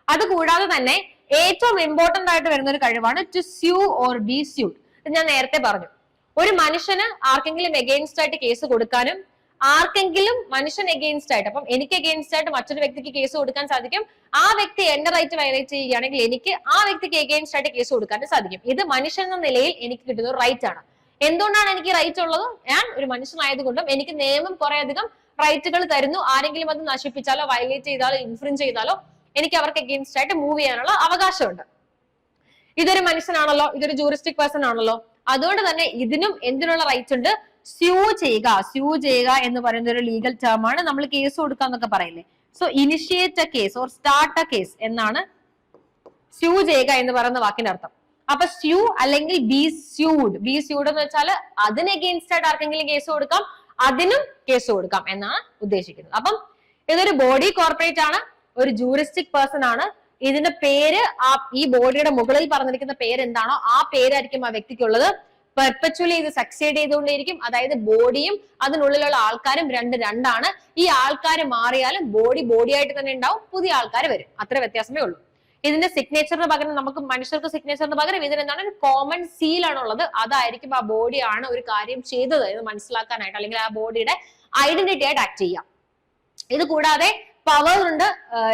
അതുകൂടാതെ തന്നെ ഏറ്റവും ഇമ്പോർട്ടന്റ് ആയിട്ട് വരുന്ന ഒരു കഴിവാണ് to sue or be sued. ഞാൻ നേരത്തെ പറഞ്ഞു, ഒരു മനുഷ്യന് ആർക്കെങ്കിലും എഗെയിൻസ്റ്റ് ആയിട്ട് കേസ് കൊടുക്കാനും ആർക്കെങ്കിലും മനുഷ്യൻ എഗെയിൻസ്റ്റ് ആയിട്ട്, അപ്പം എനിക്ക് എഗെയിൻസ്റ്റ് ആയിട്ട് മറ്റൊരു വ്യക്തിക്ക് കേസ് കൊടുക്കാൻ സാധിക്കും. ആ വ്യക്തി എന്റെ റൈറ്റ് വയലേറ്റ് ചെയ്യുകയാണെങ്കിൽ എനിക്ക് ആ വ്യക്തിക്ക് എഗെയിൻസ്റ്റ് ആയിട്ട് കേസ് കൊടുക്കാനും സാധിക്കും. ഇത് മനുഷ്യൻ എന്ന നിലയിൽ എനിക്ക് കിട്ടുന്ന ഒരു റൈറ്റ് ആണ്. എന്തുകൊണ്ടാണ് എനിക്ക് റൈറ്റ് ഉള്ളത്? ഞാൻ ഒരു മനുഷ്യനായതുകൊണ്ടും എനിക്ക് നിയമം കുറെ അധികം റൈറ്റുകൾ തരുന്നു. ആരെങ്കിലും അത് നശിപ്പിച്ചാലോ വയലേറ്റ് ചെയ്താലോ ഇൻഫ്രിഞ്ച് ചെയ്താലോ എനിക്ക് അവർക്ക് എഗെയിൻസ്റ്റ് ആയിട്ട് മൂവ് ചെയ്യാനുള്ള അവകാശമുണ്ട്. ഇതൊരു മനുഷ്യനാണല്ലോ, ഇതൊരു ജൂറിസ്റ്റിക് പേഴ്സൺ ആണല്ലോ. അതുകൊണ്ട് തന്നെ ഇതിനും എന്തിനുള്ള റൈറ്റ് ഉണ്ട്? സ്യൂ ചെയ്യുക എന്ന് പറയുന്ന ഒരു ലീഗൽ ടേം ആണ്. നമ്മൾ കേസ് കൊടുക്കുക എന്നൊക്കെ പറയില്ലേ. So initiate A case or start A case എന്നാണ് സ്യൂ ചെയ്യുക എന്ന് പറയുന്ന വാക്കിന്റെ അർത്ഥം. അപ്പൊ സ്യൂ അല്ലെങ്കിൽ ബി സ്യൂഡ് എന്ന് വെച്ചാൽ അതിന് എഗെയിൻസ്റ്റ് ആയിട്ട് ആർക്കെങ്കിലും കേസ് കൊടുക്കാം, അതിനും കേസ് കൊടുക്കാം എന്നാണ് ഉദ്ദേശിക്കുന്നത്. അപ്പം ഇതൊരു ബോഡി കോർപ്പറേറ്റ് ആണ്, ഒരു ജൂറിസ്റ്റിക് പേഴ്സൺ ആണ്. ഇതിന്റെ പേര് ഈ ബോഡിയുടെ മുകളിൽ പറഞ്ഞിരിക്കുന്ന പേര് എന്താണോ ആ പേരായിരിക്കും ആ വ്യക്തിക്കുള്ളത്. പെർപെച്വലി ഇത് സക്സീഡ് ചെയ്തുകൊണ്ടേയിരിക്കും. അതായത് ബോഡിയും അതിനുള്ളിലുള്ള ആൾക്കാരും രണ്ടാണ്. ഈ ആൾക്കാർ മാറിയാലും ബോഡിയായിട്ട് തന്നെ ഉണ്ടാവും, പുതിയ ആൾക്കാർ വരും. അത്ര വ്യത്യാസമേ ഉള്ളൂ. ഇതിന്റെ സിഗ്നേച്ചറിന് പകരം നമുക്ക് മനുഷ്യർക്ക് സിഗ്നേച്ചറിന് പകരം ഇതിനെന്താണ് ഒരു കോമൺ സീൽ ആണുള്ളത്. അതായിരിക്കും ആ ബോഡിയാണ് ഒരു കാര്യം ചെയ്തത് എന്ന് മനസ്സിലാക്കാനായിട്ട്, അല്ലെങ്കിൽ ആ ബോഡിയുടെ ഐഡന്റിറ്റി ആയിട്ട് ആക്ട് ചെയ്യാം. ഇത് കൂടാതെ പവർ ഉണ്ട്,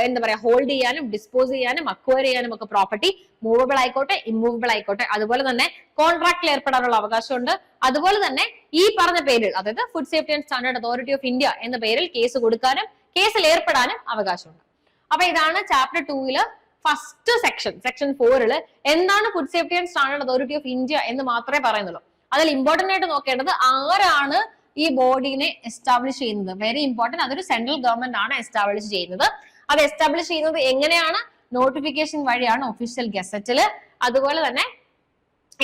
എന്താ പറയാ, ഹോൾഡ് ചെയ്യാനും ഡിസ്പോസ് ചെയ്യാനും അക്വയർ ചെയ്യാനും ഒക്കെ പ്രോപ്പർട്ടി, മൂവബിൾ ആയിക്കോട്ടെ ഇമ്മൂവബിൾ ആയിക്കോട്ടെ. അതുപോലെ തന്നെ കോൺട്രാക്റ്റിൽ ഏർപ്പെടാനുള്ള അവകാശമുണ്ട്. അതുപോലെ തന്നെ ഈ പറഞ്ഞ പേരിൽ, അതായത് food safety and standard authority of India എന്ന പേരിൽ കേസ് കൊടുക്കാനും കേസിൽ ഏർപ്പെടാനും അവകാശമുണ്ട്. അപ്പൊ ഇതാണ് ചാപ്റ്റർ 2 ഫസ്റ്റ് സെക്ഷൻ 4 എന്താണ് food safety and standard authority of India എന്ന് മാത്രമേ പറയുന്നുള്ളൂ. അതിൽ ഇമ്പോർട്ടന്റ് ആയിട്ട് നോക്കേണ്ടത് ആരാണ് ഈ ബോഡിനെ എസ്റ്റാബ്ലിഷ് ചെയ്യുന്നത്. Very important. അതൊരു സെൻട്രൽ ഗവൺമെന്റ് ആണ് എസ്റ്റാബ്ലിഷ് ചെയ്യുന്നത്. അത് എസ്റ്റാബ്ലിഷ് ചെയ്യുന്നത് എങ്ങനെയാണ്? നോട്ടിഫിക്കേഷൻ വഴിയാണ്, ഒഫീഷ്യൽ ഗസറ്റില്. അതുപോലെ തന്നെ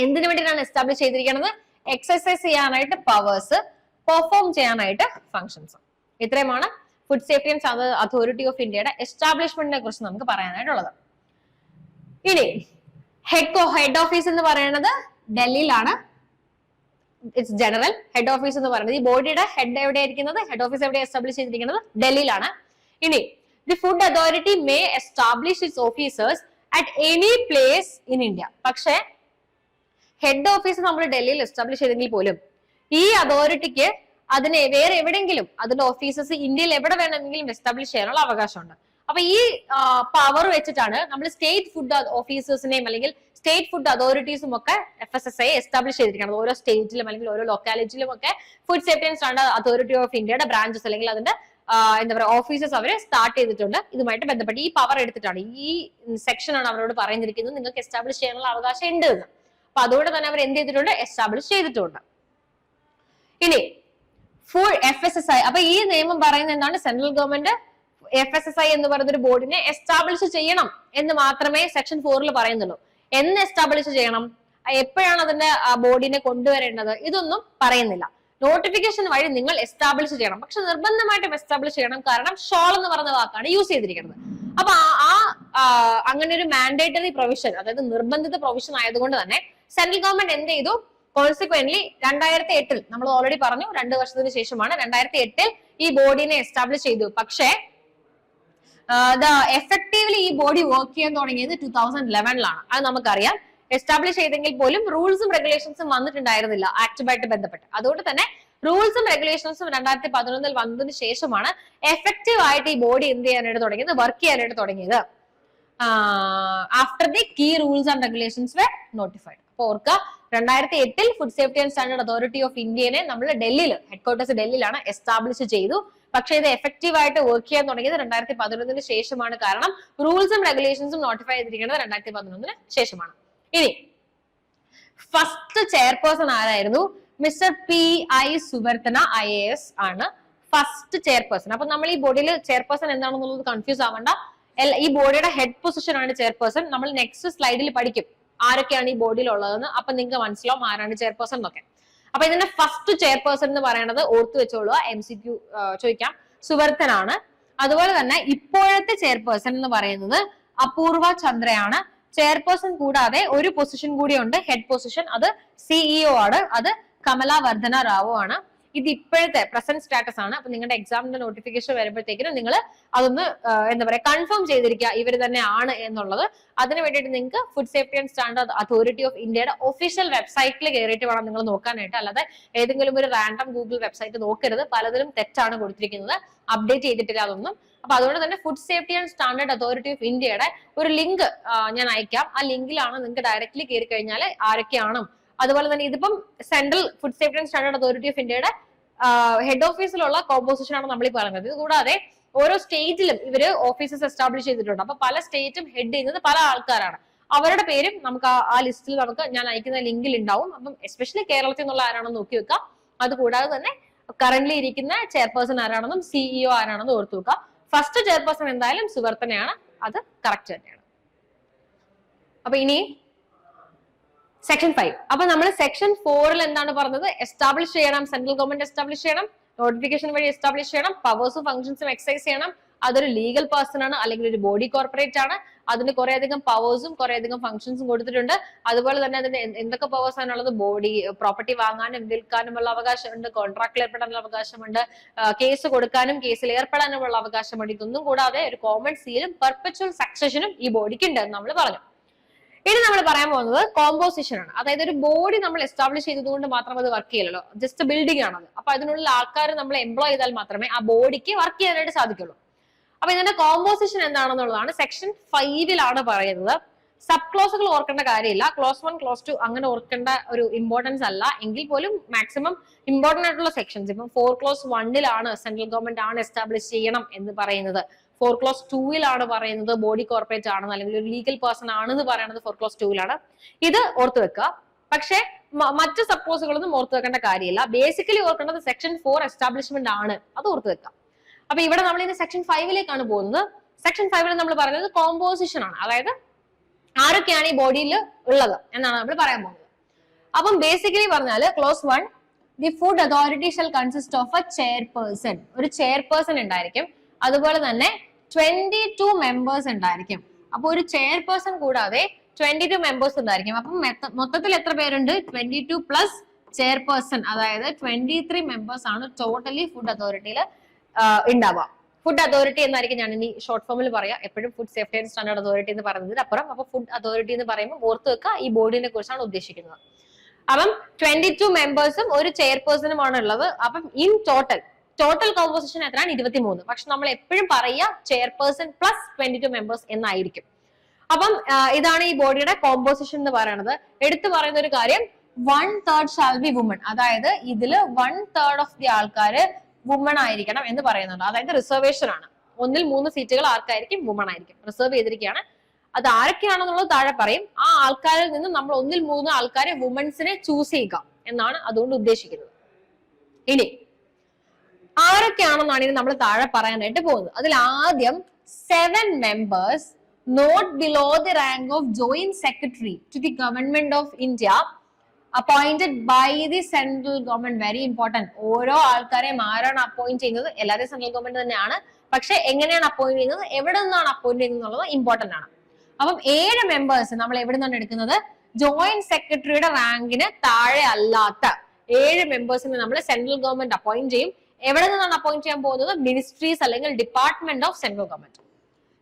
എന്തിനു വേണ്ടിയിട്ടാണ് എസ്റ്റാബ്ലിഷ് ചെയ്തിരിക്കുന്നത്? എക്സസൈസ് ചെയ്യാനായിട്ട് പവേഴ്സ്, പെർഫോം ചെയ്യാനായിട്ട് ഫങ്ഷൻസ്. ഇത്രയുമാണ് food safety and authority of ഇന്ത്യയുടെ എസ്റ്റാബ്ലിഷ്മെന്റിനെ കുറിച്ച് നമുക്ക് പറയാനായിട്ടുള്ളത്. ഇനി ഹെഡ് ഓഫീസ് എന്ന് പറയുന്നത് ഡൽഹിയിലാണ്. It's general. ഹെഡ് ഓഫീസ് എന്ന് പറയുന്നത് ഈ ബോഡിയുടെ ഹെഡ് എവിടെയായിരിക്കുന്നത്, ഹെഡ് ഓഫീസ് എവിടെ എസ്റ്റാബ്ലിഷ് ചെയ്തിരിക്കുന്നത്? ഡൽഹിയിലാണ്. ഇനി the food authority may establish it's officers at any place in India. പക്ഷേ ഹെഡ് ഓഫീസ് നമ്മൾ ഡൽഹിയിൽ എസ്റ്റാബ്ലിഷ് ചെയ്തെങ്കിൽ പോലും ഈ അതോറിറ്റിക്ക് അതിനെ വേറെ എവിടെയെങ്കിലും അതിന്റെ ഓഫീസസ് ഇന്ത്യയിൽ എവിടെ വേണമെങ്കിലും എസ്റ്റാബ്ലിഷ് ചെയ്യാനുള്ള അവകാശമുണ്ട്. അപ്പൊ ഈ പവർ വെച്ചിട്ടാണ് നമ്മൾ സ്റ്റേറ്റ് ഫുഡ് ഓഫീസേഴ്സിനെയും അല്ലെങ്കിൽ സ്റ്റേറ്റ് ഫുഡ് അതോറിറ്റീസും ഒക്കെ FSSAI എസ്റ്റാബ്ലിഷ് ചെയ്തിരിക്കുന്നത്. ഓരോ സ്റ്റേറ്റിലും അല്ലെങ്കിൽ ഓരോ ലൊക്കാലിറ്റിയിലും ഒക്കെ food safety and standard authority of ഇന്ത്യയുടെ ബ്രാഞ്ചസ് അല്ലെങ്കിൽ അതിന്റെ എന്താ പറയുക ഓഫീസസ് അവര് സ്റ്റാർട്ട് ചെയ്തിട്ടുണ്ട്. ഇതുമായിട്ട് ബന്ധപ്പെട്ട് ഈ പവർ എടുത്തിട്ടാണ്, ഈ സെക്ഷൻ ആണ് അവരോട് പറയുന്നിരിക്കുന്നത് നിങ്ങൾക്ക് എസ്റ്റാബ്ലിഷ് ചെയ്യാനുള്ള അവകാശം ഉണ്ട് എന്ന്. അപ്പൊ അതുകൊണ്ട് തന്നെ അവർ എന്ത് ചെയ്തിട്ടുണ്ട്, എസ്റ്റാബ്ലിഷ് ചെയ്തിട്ടുണ്ട്. ഇനി ഫുഡ് FSSAI, അപ്പൊ ഈ നിയമം പറയുന്നത് എന്താണ്, സെൻട്രൽ ഗവൺമെന്റ് FSSAI എന്ന് പറയുന്ന ഒരു ബോർഡിനെ എസ്റ്റാബ്ലിഷ് ചെയ്യണം എന്ന് മാത്രമേ സെക്ഷൻ 4 പറയുന്നുള്ളൂ. എന്ന് എസ്റ്റാബ്ലിഷ് ചെയ്യണം, എപ്പോഴാണ് അതിന്റെ ബോർഡിനെ കൊണ്ടുവരേണ്ടത്, ഇതൊന്നും പറയുന്നില്ല. നോട്ടിഫിക്കേഷൻ വഴി നിങ്ങൾ എസ്റ്റാബ്ലിഷ് ചെയ്യണം, പക്ഷെ നിർബന്ധമായിട്ടും എസ്റ്റാബ്ലിഷ് ചെയ്യണം. കാരണം ഷോൾ എന്ന് പറയുന്ന വാക്കാണ് യൂസ് ചെയ്തിരിക്കുന്നത്. അപ്പൊ അങ്ങനെ ഒരു മാൻഡേറ്ററി പ്രൊവിഷൻ, അതായത് നിർബന്ധിത പ്രൊവിഷൻ ആയതുകൊണ്ട് തന്നെ സെൻട്രൽ ഗവൺമെന്റ് എന്ത് ചെയ്തു, കോൺസിക്വന്റ്ലി 2008 നമ്മൾ ഓൾറെഡി പറഞ്ഞു 2 വർഷത്തിന് ശേഷമാണ് 2008 ഈ ബോർഡിനെ എസ്റ്റാബ്ലിഷ് ചെയ്തു. പക്ഷേ എഫക്റ്റീവ്ലി ഈ ബോഡി വർക്ക് ചെയ്യാൻ തുടങ്ങിയത് 2011 അത് നമുക്കറിയാം. എസ്റ്റാബ്ലിഷ് ചെയ്തെങ്കിൽ പോലും റൂൾസും റെഗുലേഷൻസും വന്നിട്ടുണ്ടായിരുന്നില്ല ആക്ടുമായിട്ട് ബന്ധപ്പെട്ട്. അതുകൊണ്ട് തന്നെ റൂൾസും റെഗുലേഷൻസും 2011 വന്നതിന് ശേഷമാണ് എഫക്റ്റീവ് ആയിട്ട് ഈ ബോഡി എന്ത് ചെയ്യാനായിട്ട് തുടങ്ങിയത്, വർക്ക് ചെയ്യാനായിട്ട് തുടങ്ങിയത്. After the key rules and regulations were notified. അപ്പൊ ഓർക്കുക, 2008 food safety and standard authority of ഇന്ത്യനെ നമ്മൾ ഡൽഹിയിൽ, ഹെഡ്ക്വാർട്ടേഴ്സ് ഡൽഹിയിലാണ് എസ്റ്റാബ്ലിഷ് ചെയ്തു. പക്ഷേ ഇത് എഫക്റ്റീവ് ആയിട്ട് വർക്ക് ചെയ്യാൻ തുടങ്ങിയത് 2011 ശേഷമാണ്. കാരണം റൂൾസും റെഗുലേഷൻസും നോട്ടിഫൈ ചെയ്തിരിക്കുന്നത് 2011 ശേഷമാണ്. ഇനി ഫസ്റ്റ് ചെയർപേഴ്സൺ ആരായിരുന്നു, മിസ്റ്റർ PI സുവർത്തന IAS ആണ് ഫസ്റ്റ് ചെയർപേഴ്സൺ. അപ്പൊ നമ്മൾ ഈ ബോഡിയിൽ ചെയർപേഴ്സൺ എന്താണെന്നുള്ളത് കൺഫ്യൂസ് ആവണ്ട. ഈ ബോഡിയുടെ ഹെഡ് പൊസിഷൻ ആണ് ചെയർപേഴ്സൺ. നമ്മൾ നെക്സ്റ്റ് സ്ലൈഡിൽ പഠിക്കും ആരൊക്കെയാണ് ഈ ബോഡിയിൽ ഉള്ളതെന്ന്. അപ്പൊ നിങ്ങൾക്ക് മനസ്സിലാവും ആരാണ് ചെയർപേഴ്സൺ എന്നൊക്കെ. അപ്പൊ ഇതിന്റെ ഫസ്റ്റ് ചെയർപേഴ്സൺ എന്ന് പറയുന്നത് ഓർത്തു വെച്ചോളുക, MCQ ചോദിക്കാം, സുവർത്തനാണ്. അതുപോലെ തന്നെ ഇപ്പോഴത്തെ ചെയർപേഴ്സൺ എന്ന് പറയുന്നത് അപൂർവ ചന്ദ്രയാണ്. ചെയർപേഴ്സൺ കൂടാതെ ഒരു പൊസിഷൻ കൂടിയുണ്ട്, ഹെഡ് പൊസിഷൻ, അത് CEO ആണ്, അത് കമല വർദ്ധന റാവു ആണ്. ഇത് ഇപ്പോഴത്തെ പ്രസന്റ് സ്റ്റാറ്റസ് ആണ്. അപ്പൊ നിങ്ങളുടെ എക്സാമിന്റെ നോട്ടിഫിക്കേഷൻ വരുമ്പോഴത്തേക്കിനും നിങ്ങൾ അതൊന്ന് എന്താ പറയാ കൺഫേം ചെയ്തിരിക്കുക ഇവർ തന്നെ ആണ് എന്നുള്ളത്. അതിന് വേണ്ടിയിട്ട് നിങ്ങൾക്ക് food safety and standard authority of ഇന്ത്യയുടെ ഒഫീഷ്യൽ വെബ്സൈറ്റിൽ കയറിയിട്ട് വേണം നിങ്ങൾ നോക്കാനായിട്ട്. അല്ലാതെ ഏതെങ്കിലും ഒരു റാൻഡം ഗൂഗിൾ വെബ്സൈറ്റ് നോക്കരുത്, പലതിലും തെറ്റാണ് കൊടുത്തിരിക്കുന്നത്, അപ്ഡേറ്റ് ചെയ്തിട്ടില്ല അതൊന്നും. അപ്പൊ അതുകൊണ്ട് തന്നെ food safety and standard authority of ഇന്ത്യയുടെ ഒരു ലിങ്ക് ഞാൻ അയക്കാം. ആ ലിങ്കിലാണ് നിങ്ങൾക്ക് ഡയറക്റ്റ്ലി കയറി കഴിഞ്ഞാൽ ആരൊക്കെയാണ്. അതുപോലെ തന്നെ ഇതിപ്പം central food safety and standard authority of ഇന്ത്യയുടെ ഹെഡ് ഓഫീസിലുള്ള കോമ്പോസിഷൻ ആണ് നമ്മൾ ഈ പറയുന്നത്. ഇത് കൂടാതെ ഓരോ സ്റ്റേറ്റിലും ഇവര് ഓഫീസസ് എസ്റ്റാബ്ലിഷ് ചെയ്തിട്ടുണ്ട്. അപ്പൊ പല സ്റ്റേറ്റും ഹെഡ് ചെയ്യുന്നത് പല ആൾക്കാരാണ്. അവരുടെ പേരും നമുക്ക് ആ ലിസ്റ്റിൽ നമുക്ക് ഞാൻ അയക്കുന്ന ലിങ്കിൽ ഉണ്ടാവും. അപ്പം എസ്പെഷ്യലി കേരളത്തിൽ നിന്നുള്ള ആരാണെന്ന് നോക്കി വെക്കാം. അത് കൂടാതെ തന്നെ കറന്റ്ലി ഇരിക്കുന്ന ചെയർപേഴ്സൺ ആരാണെന്നും CEO ആരാണെന്നും ഓർത്തു വെക്കുക. ഫസ്റ്റ് ചെയർപേഴ്സൺ എന്തായാലും സുവർത്തനയാണ്, അത് കറക്റ്റ് തന്നെയാണ്. അപ്പൊ ഇനി സെക്ഷൻ 5. അപ്പൊ നമ്മൾ സെക്ഷൻ 4 എന്താണ് പറഞ്ഞത്, എസ്റ്റാബ്ലിഷ് ചെയ്യണം, സെൻട്രൽ ഗവൺമെന്റ് എസ്റ്റാബ്ലിഷ് ചെയ്യണം, നോട്ടിഫിക്കേഷൻ വഴി എസ്റ്റാബ്ലിഷ് ചെയ്യണം, പവേഴ്സും ഫംഗ്ഷൻസും എക്സസൈസ് ചെയ്യണം. അതൊരു ലീഗൽ പേഴ്സൺ ആണ് അല്ലെങ്കിൽ ഒരു ബോഡി കോർപ്പറേറ്റ് ആണ്. അതിന് കുറെ അധികം പവേഴ്സും കുറെ അധികം ഫംഗ്ഷൻസും കൊടുത്തിട്ടുണ്ട്. അതുപോലെ തന്നെ അതിന് എന്തൊക്കെ പവേഴ്സ് ആണുള്ളത്, ബോഡി പ്രോപ്പർട്ടി വാങ്ങാനും വിൽക്കാനുമുള്ള അവകാശമുണ്ട്, കോൺട്രാക്റ്റിൽ ഏർപ്പെടാനുള്ള അവകാശമുണ്ട്, കേസ് കൊടുക്കാനും കേസിൽ ഏർപ്പെടാനുമുള്ള അവകാശമുണ്ട്. ഇതൊന്നും കൂടാതെ ഒരു കോമൺ സീലും പെർപെച്വൽ സക്സഷനും ഈ ബോഡിക്ക് ഉണ്ട് എന്ന് നമ്മൾ പറഞ്ഞു. ഇനി നമ്മൾ പറയാൻ പോകുന്നത് കോമ്പോസിഷൻ ആണ്. അതായത് ഒരു ബോഡി നമ്മൾ എസ്റ്റാബ്ലിഷ് ചെയ്തതുകൊണ്ട് മാത്രം അത് വർക്ക് ചെയ്യലല്ലോ, ജസ്റ്റ് ബിൽഡിംഗ് ആണത്. അപ്പൊ അതിനുള്ള ആൾക്കാർ നമ്മൾ എംപ്ലോയ് ചെയ്താൽ മാത്രമേ ആ ബോഡിക്ക് വർക്ക് ചെയ്യാനായിട്ട് സാധിക്കുള്ളൂ. അപ്പൊ ഇതിന്റെ കോമ്പോസിഷൻ എന്താണെന്നുള്ളതാണ് സെക്ഷൻ 5 പറയുന്നത്. സബ് ക്ലോസുകൾ ഓർക്കേണ്ട കാര്യമില്ല, ക്ലോസ് 1 ക്ലോസ് 2 അങ്ങനെ ഓർക്കേണ്ട ഒരു ഇമ്പോർട്ടൻസ് അല്ല. എങ്കിൽ പോലും മാക്സിമം ഇമ്പോർട്ടന്റ് ആയിട്ടുള്ള സെക്ഷൻസ് ഇപ്പം 4 ക്ലോസ് 1 സെൻട്രൽ ഗവൺമെന്റ് ആണ് എസ്റ്റാബ്ലിഷ് ചെയ്യണം എന്ന് പറയുന്നത്. 4 ക്ലോസ് 2 പറയുന്നത് ബോഡി കോർപ്പറേറ്റ് ആണെന്ന് അല്ലെങ്കിൽ ഒരു ലീഗൽ പേഴ്സൺ ആണെന്ന് പറയുന്നത് 4 ക്ലോസ് 2 ഇത് ഓർത്തു വെക്കുക. പക്ഷെ മറ്റ് സബ് ക്ലോസുകളൊന്നും ഓർത്തു വെക്കേണ്ട കാര്യമില്ല. ബേസിക്കലി ഓർക്കേണ്ടത് സെക്ഷൻ 4 എസ്റ്റാബ്ലിഷ്മെന്റ് ആണ്, അത് ഓർത്തു വെക്കാം. അപ്പൊ ഇവിടെ നമ്മൾ ഇനി സെക്ഷൻ 5 പോകുന്നത്. സെക്ഷൻ 5 നമ്മൾ പറയുന്നത് കോമ്പോസിഷൻ ആണ്, അതായത് ആരൊക്കെയാണ് ഈ ബോഡിയിൽ ഉള്ളത് എന്നാണ് നമ്മൾ പറയാൻ പോകുന്നത്. അപ്പം ബേസിക്കലി പറഞ്ഞാല് close 1, the food authority shell consist of A chairperson, ഒരു ചെയർപേഴ്സൺ ഉണ്ടായിരിക്കും. അതുപോലെ തന്നെ 22 മെമ്പേഴ്സ് ഉണ്ടായിരിക്കും. അപ്പൊ ഒരു ചെയർപേഴ്സൺ കൂടാതെ 22 മെമ്പേഴ്സ് ഉണ്ടായിരിക്കും. അപ്പം മൊത്തത്തിൽ എത്ര പേരുണ്ട്, 22 പ്ലസ് ചെയർപേഴ്സൺ, അതായത് 23 മെമ്പേഴ്സ് ആണ് ടോട്ടലി ഫുഡ് അതോറിറ്റിയിൽ ഉണ്ടാവുക. ഫുഡ് അതോറിറ്റി എന്നായിരിക്കും ഞാൻ ഇനി ഷോർട്ട് ഫോമിൽ പറയാം. എപ്പോഴും food safety and standard authority എന്ന് പറയുന്നതിന് അപ്പുറം. അപ്പൊ ഫുഡ് അതോറിറ്റി എന്ന് പറയുമ്പോൾ ഓർത്ത് വെക്കുക ഈ ബോർഡിനെ കുറിച്ചാണ് ഉദ്ദേശിക്കുന്നത്. അപ്പം 22 മെമ്പേഴ്സും ഒരു ചെയർപേഴ്സണുമാണ് ഉള്ളത്. അപ്പം ഇൻ ടോട്ടൽ കോമ്പോസിഷൻ എത്രയാണ്, 23. പക്ഷെ നമ്മൾ എപ്പോഴും പറയുക ചെയർപേഴ്സൺ പ്ലസ് 22 മെമ്പേഴ്സ് എന്നായിരിക്കും. അപ്പം ഇതാണ് ഈ ബോഡിയുടെ കോമ്പോസിഷൻ എന്ന് പറയുന്നത്. എടുത്തു പറയുന്ന ഒരു കാര്യം 1/3 ഷാൽ ബി വുമൺ, അതായത് ഇതില് 1/3 ഓഫ് ദി ആൾക്കാര് വുമൺ ആയിരിക്കണം എന്ന് പറയുന്നുണ്ട്. അതായത് റിസർവേഷൻ ആണ്. 1/3 സീറ്റുകൾ ആർക്കായിരിക്കും? വുമൺ ആയിരിക്കും. റിസർവ് ചെയ്തിരിക്കുകയാണ്. അത് ആരൊക്കെയാണെന്നുള്ളത് താഴെ പറയും. ആ ആൾക്കാരിൽ നിന്ന് നമ്മൾ 1/3 ആൾക്കാരെ വുമൻസിനെ ചൂസ് ചെയ്യുക എന്നാണ് അതുകൊണ്ട് ഉദ്ദേശിക്കുന്നത്. ഇനി ആരൊക്കെയാണെന്നാണ് ഇനി നമ്മൾ താഴെ പറയാനായിട്ട് പോകുന്നത്. അതിൽ ആദ്യം 7 members not below the rank of joint secretary to the government of India appointed by the central government. Very important. ഓരോ ആൾക്കാരെയും ആരാണ് അപ്പോയിന്റ് ചെയ്യുന്നത്? എല്ലാവരും സെൻട്രൽ ഗവൺമെന്റ് തന്നെയാണ്. പക്ഷെ എങ്ങനെയാണ് അപ്പോയിന്റ് ചെയ്യുന്നത്, എവിടെ നിന്നാണ് അപ്പോയിന്റ് ചെയ്യുന്നത് എന്നുള്ളത് ഇമ്പോർട്ടന്റ് ആണ്. അപ്പം 7 മെമ്പേഴ്സ് നമ്മൾ എവിടെ നിന്നാണ് എടുക്കുന്നത്? ജോയിന്റ് സെക്രട്ടറിയുടെ റാങ്കിന് താഴെ അല്ലാത്ത 7 മെമ്പേഴ്സിനെ നമ്മൾ സെൻട്രൽ ഗവൺമെന്റ് അപ്പോയിന്റ് ചെയ്യും. എവിടെ നിന്നാണ് അപ്പോയിന്റ് ചെയ്യാൻ പോകുന്നത്? മിനിസ്ട്രീസ് അല്ലെങ്കിൽ department of central government.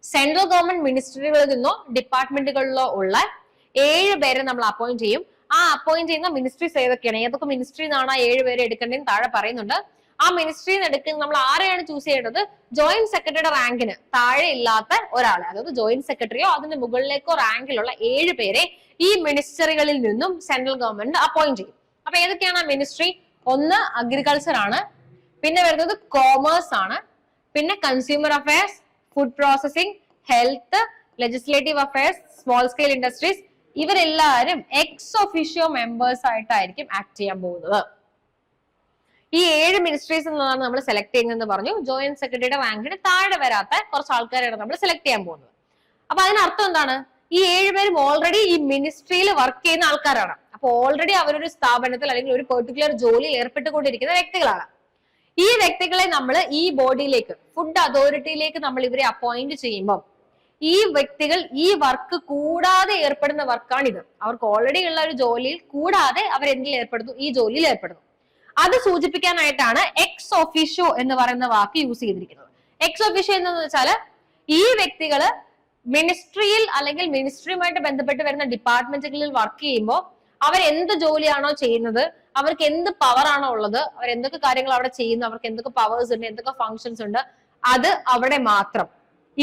Central government മിനിസ്ട്രികളിൽ നിന്നോ ഡിപ്പാർട്ട്മെന്റുകളിലോ ഉള്ള 7 പേരെ നമ്മൾ അപ്പോയിന്റ് ചെയ്യും. ആ അപ്പോയിന്റ് ചെയ്യുന്ന മിനിസ്ട്രീസ് ഏതൊക്കെയാണ്, ഏതൊക്കെ മിനിസ്ട്രി നിന്നാണ് ആ 7 പേരെ എടുക്കേണ്ടതെന്ന് താഴെ പറയുന്നുണ്ട്. ആ മിനിസ്ട്രിയിൽ നിന്ന് എടുക്കുന്ന നമ്മൾ ആരെയാണ് ചൂസ് ചെയ്യേണ്ടത്? ജോയിന്റ് സെക്രട്ടറിയുടെ റാങ്കിന് താഴെ ഇല്ലാത്ത ഒരാളെ, അതായത് ജോയിന്റ് സെക്രട്ടറിയോ അതിന്റെ മുകളിലേക്കോ റാങ്കിലുള്ള 7 പേരെ ഈ മിനിസ്റ്ററികളിൽ നിന്നും സെൻട്രൽ ഗവൺമെന്റ് അപ്പോയിന്റ് ചെയ്യും. അപ്പൊ ഏതൊക്കെയാണ് ആ മിനിസ്ട്രി? ഒന്ന് അഗ്രികൾച്ചർ ആണ്, പിന്നെ വരുന്നത് കോമേഴ്സ് ആണ്, പിന്നെ consumer affairs, food processing, health, legislative affairs, small scale industries. ഇവരെല്ലാവരും എക്സ് ഒഫീഷ്യോ മെമ്പേഴ്സ് ആയിട്ടായിരിക്കും ആക്ട് ചെയ്യാൻ പോകുന്നത്. ഈ 7 മിനിസ്ട്രീസ് നിന്നാണ് നമ്മൾ സെലക്ട് ചെയ്യുന്നതെന്ന് പറഞ്ഞു. ജോയിന്റ് സെക്രട്ടറിയുടെ റാങ്കിന് താഴെ വരാത്ത കുറച്ച് ആൾക്കാരാണ് നമ്മൾ സെലക്ട് ചെയ്യാൻ പോകുന്നത്. അപ്പൊ അതിനർത്ഥം എന്താണ്? ഈ 7 പേരും ഓൾറെഡി ഈ മിനിസ്ട്രിയിൽ വർക്ക് ചെയ്യുന്ന ആൾക്കാരാണ്. അപ്പൊ ഓൾറെഡി അവരൊരു സ്ഥാപനത്തിൽ അല്ലെങ്കിൽ ഒരു പെർട്ടിക്കുലർ ജോലിയിൽ ഏർപ്പെട്ടുകൊണ്ടിരിക്കുന്ന വ്യക്തികളാണ്. ഈ വ്യക്തികളെ നമ്മൾ ഈ ബോഡിയിലേക്ക്, ഫുഡ് അതോറിറ്റിയിലേക്ക് നമ്മൾ ഇവരെ അപ്പോയിന്റ് ചെയ്യുമ്പോൾ ഈ വ്യക്തികൾ ഈ വർക്ക് കൂടാതെ ഏർപ്പെടുന്ന വർക്കാണിത്. അവർക്ക് ഓൾറെഡി ഉള്ള ഒരു ജോലിയിൽ കൂടാതെ അവർ എന്തിൽ ഏർപ്പെടുന്നു? ഈ ജോലിയിൽ ഏർപ്പെടുന്നു. അത് സൂചിപ്പിക്കാനായിട്ടാണ് എക്സ് ഒഫീഷ്യോ എന്ന് പറയുന്ന വാക്ക് യൂസ് ചെയ്തിരിക്കുന്നത്. എക്സ് ഒഫീഷ്യോ എന്ന് വെച്ചാല് ഈ വ്യക്തികള് മിനിസ്ട്രിയിൽ അല്ലെങ്കിൽ മിനിസ്ട്രിയുമായിട്ട് ബന്ധപ്പെട്ട് വരുന്ന ഡിപ്പാർട്ട്മെന്റുകളിൽ വർക്ക് ചെയ്യുമ്പോൾ അവർ എന്ത് ജോലിയാണോ ചെയ്യുന്നത്, അവർക്ക് എന്ത് പവർ ആണോ ഉള്ളത്, അവർ എന്തൊക്കെ കാര്യങ്ങൾ അവിടെ ചെയ്യുന്നു, അവർക്ക് എന്തൊക്കെ പവേഴ്സ് ഉണ്ട്, എന്തൊക്കെ ഫങ്ഷൻസ് ഉണ്ട്, അത് അവിടെ മാത്രം.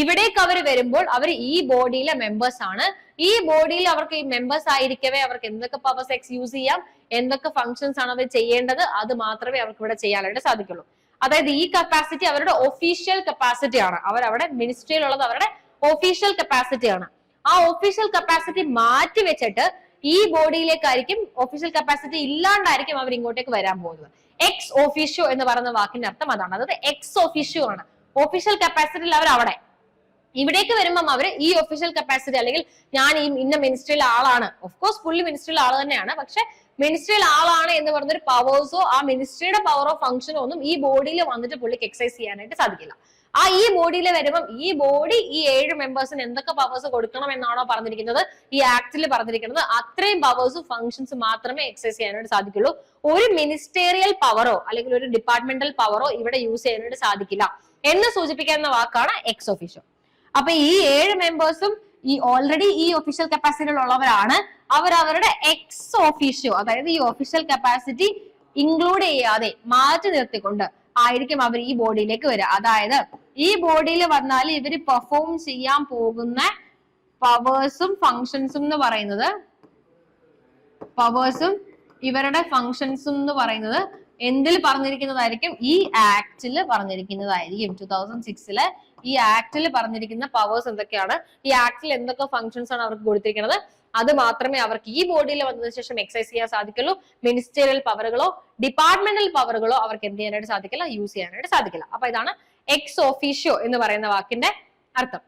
ഇവിടേക്ക് അവർ വരുമ്പോൾ അവർ ഈ ബോഡിയിലെ മെമ്പേഴ്സ് ആണ്. ഈ ബോഡിയിൽ അവർക്ക് ഈ മെമ്പേഴ്സ് ആയിരിക്കവേ അവർക്ക് എന്തൊക്കെ പവേഴ്സ് യൂസ് ചെയ്യാം, എന്തൊക്കെ ഫങ്ഷൻസ് ആണ് അവർ ചെയ്യേണ്ടത്, അത് മാത്രമേ അവർക്ക് ഇവിടെ ചെയ്യാനായിട്ട് സാധിക്കുള്ളൂ. അതായത് ഈ കപ്പാസിറ്റി അവരുടെ ഒഫീഷ്യൽ കപ്പാസിറ്റി ആണ്. അവരവിടെ മിനിസ്ട്രിയിലുള്ളത് അവരുടെ ഒഫീഷ്യൽ കപ്പാസിറ്റി ആണ്. ആ ഒഫീഷ്യൽ കപ്പാസിറ്റി മാറ്റി വെച്ചിട്ട് ഈ ബോഡിയിലേക്കായിരിക്കും, ഒഫീഷ്യൽ കപ്പാസിറ്റി ഇല്ലാണ്ടായിരിക്കും അവർ ഇങ്ങോട്ടേക്ക് വരാൻ പോകുന്നത്. എക്സ് ഒഫീഷ്യോ എന്ന് പറയുന്ന വാക്കിന്റെ അർത്ഥം അതാണ്. അതായത് എക്സ് ഒഫീഷ്യോ ആണ്. ഒഫീഷ്യൽ കപ്പാസിറ്റിയിൽ അവർ അവിടെ, ഇവിടേക്ക് വരുമ്പം അവര് ഈ ഒഫീഷ്യൽ കപ്പാസിറ്റി അല്ലെങ്കിൽ ഞാൻ ഈ ഇന്ന മിനിസ്ട്രിയിലെ ആളാണ്, ഓഫ് കോഴ്സ് പുള്ളി മിനിസ്ട്രിയിലെ ആൾ തന്നെയാണ്, പക്ഷെ മിനിസ്ട്രിയിൽ ആളാണ് എന്ന് പറഞ്ഞൊരു പവേഴ്സോ ആ മിനിസ്ട്രിയുടെ പവറോ ഫംഗ്ഷനോ ഒന്നും ഈ ബോഡിയിൽ വന്നിട്ട് പുള്ളിക്ക് എക്സസൈസ് ചെയ്യാനായിട്ട് സാധിക്കില്ല. ആ ഈ ബോഡിയിൽ വരുമ്പം ഈ ബോഡി ഈ 7 മെമ്പേഴ്സിന് എന്തൊക്കെ പവേഴ്സ് കൊടുക്കണം എന്നാണോ പറഞ്ഞിരിക്കുന്നത്, ഈ ആക്ടിൽ പറഞ്ഞിരിക്കുന്നത്, അത്രയും പവേഴ്സും ഫംഗ്ഷൻസ് മാത്രമേ എക്സസൈസ് ചെയ്യാനായിട്ട് സാധിക്കുള്ളൂ. ഒരു മിനിസ്റ്റേറിയൽ പവറോ അല്ലെങ്കിൽ ഒരു ഡിപ്പാർട്ട്മെന്റൽ പവറോ ഇവിടെ യൂസ് ചെയ്യാനായിട്ട് സാധിക്കില്ല എന്ന് സൂചിപ്പിക്കുന്ന വാക്കാണ് എക്സ് ഒഫീഷ്യോ. അപ്പൊ ഈ 7 മെമ്പേഴ്സും ഈ ഓൾറെഡി ഈ ഒഫീഷ്യൽ കപ്പാസിറ്റിയിലുള്ളവരാണ്. അവർ അവരുടെ എക്സ് ഒഫീഷ്യോ, അതായത് ഈ ഒഫീഷ്യൽ കപ്പാസിറ്റി ഇൻക്ലൂഡ് ചെയ്യാതെ മാറ്റി നിർത്തിക്കൊണ്ട് ആയിരിക്കും അവർ ഈ ബോഡിയിലേക്ക് വരിക. അതായത് ഈ ബോഡിയിൽ വന്നാൽ ഇവര് പെർഫോം ചെയ്യാൻ പോകുന്ന പവേഴ്സും ഫങ്ഷൻസും എന്ന് പറയുന്നത്, പവേഴ്സും ഇവരുടെ ഫങ്ഷൻസും എന്ന് പറയുന്നത് എന്തിൽ പറഞ്ഞിരിക്കുന്നതായിരിക്കും? ഈ ആക്ടിൽ പറഞ്ഞിരിക്കുന്നതായിരിക്കും. 2006 ഈ ആക്ടിൽ പറഞ്ഞിരിക്കുന്ന പവേഴ്സ് എന്തൊക്കെയാണ്, ഈ ആക്ടിൽ എന്തൊക്കെ ഫങ്ഷൻസ് ആണ് അവർക്ക് കൊടുത്തിരിക്കുന്നത്, അത് മാത്രമേ അവർക്ക് ഈ ബോഡിയിൽ വന്നതിന് ശേഷം എക്സസൈസ് ചെയ്യാൻ സാധിക്കുള്ളൂ. മിനിസ്റ്റീരിയൽ പവറുകളോ ഡിപ്പാർട്ട്മെന്റൽ പവറുകളോ അവർക്ക് എന്ത് ചെയ്യാനായിട്ട് സാധിക്കില്ല, യൂസ് ചെയ്യാനായിട്ട് സാധിക്കില്ല. അപ്പൊ ഇതാണ് എക്സ് ഒഫീഷ്യോ എന്ന് പറയുന്ന വാക്കിന്റെ അർത്ഥം.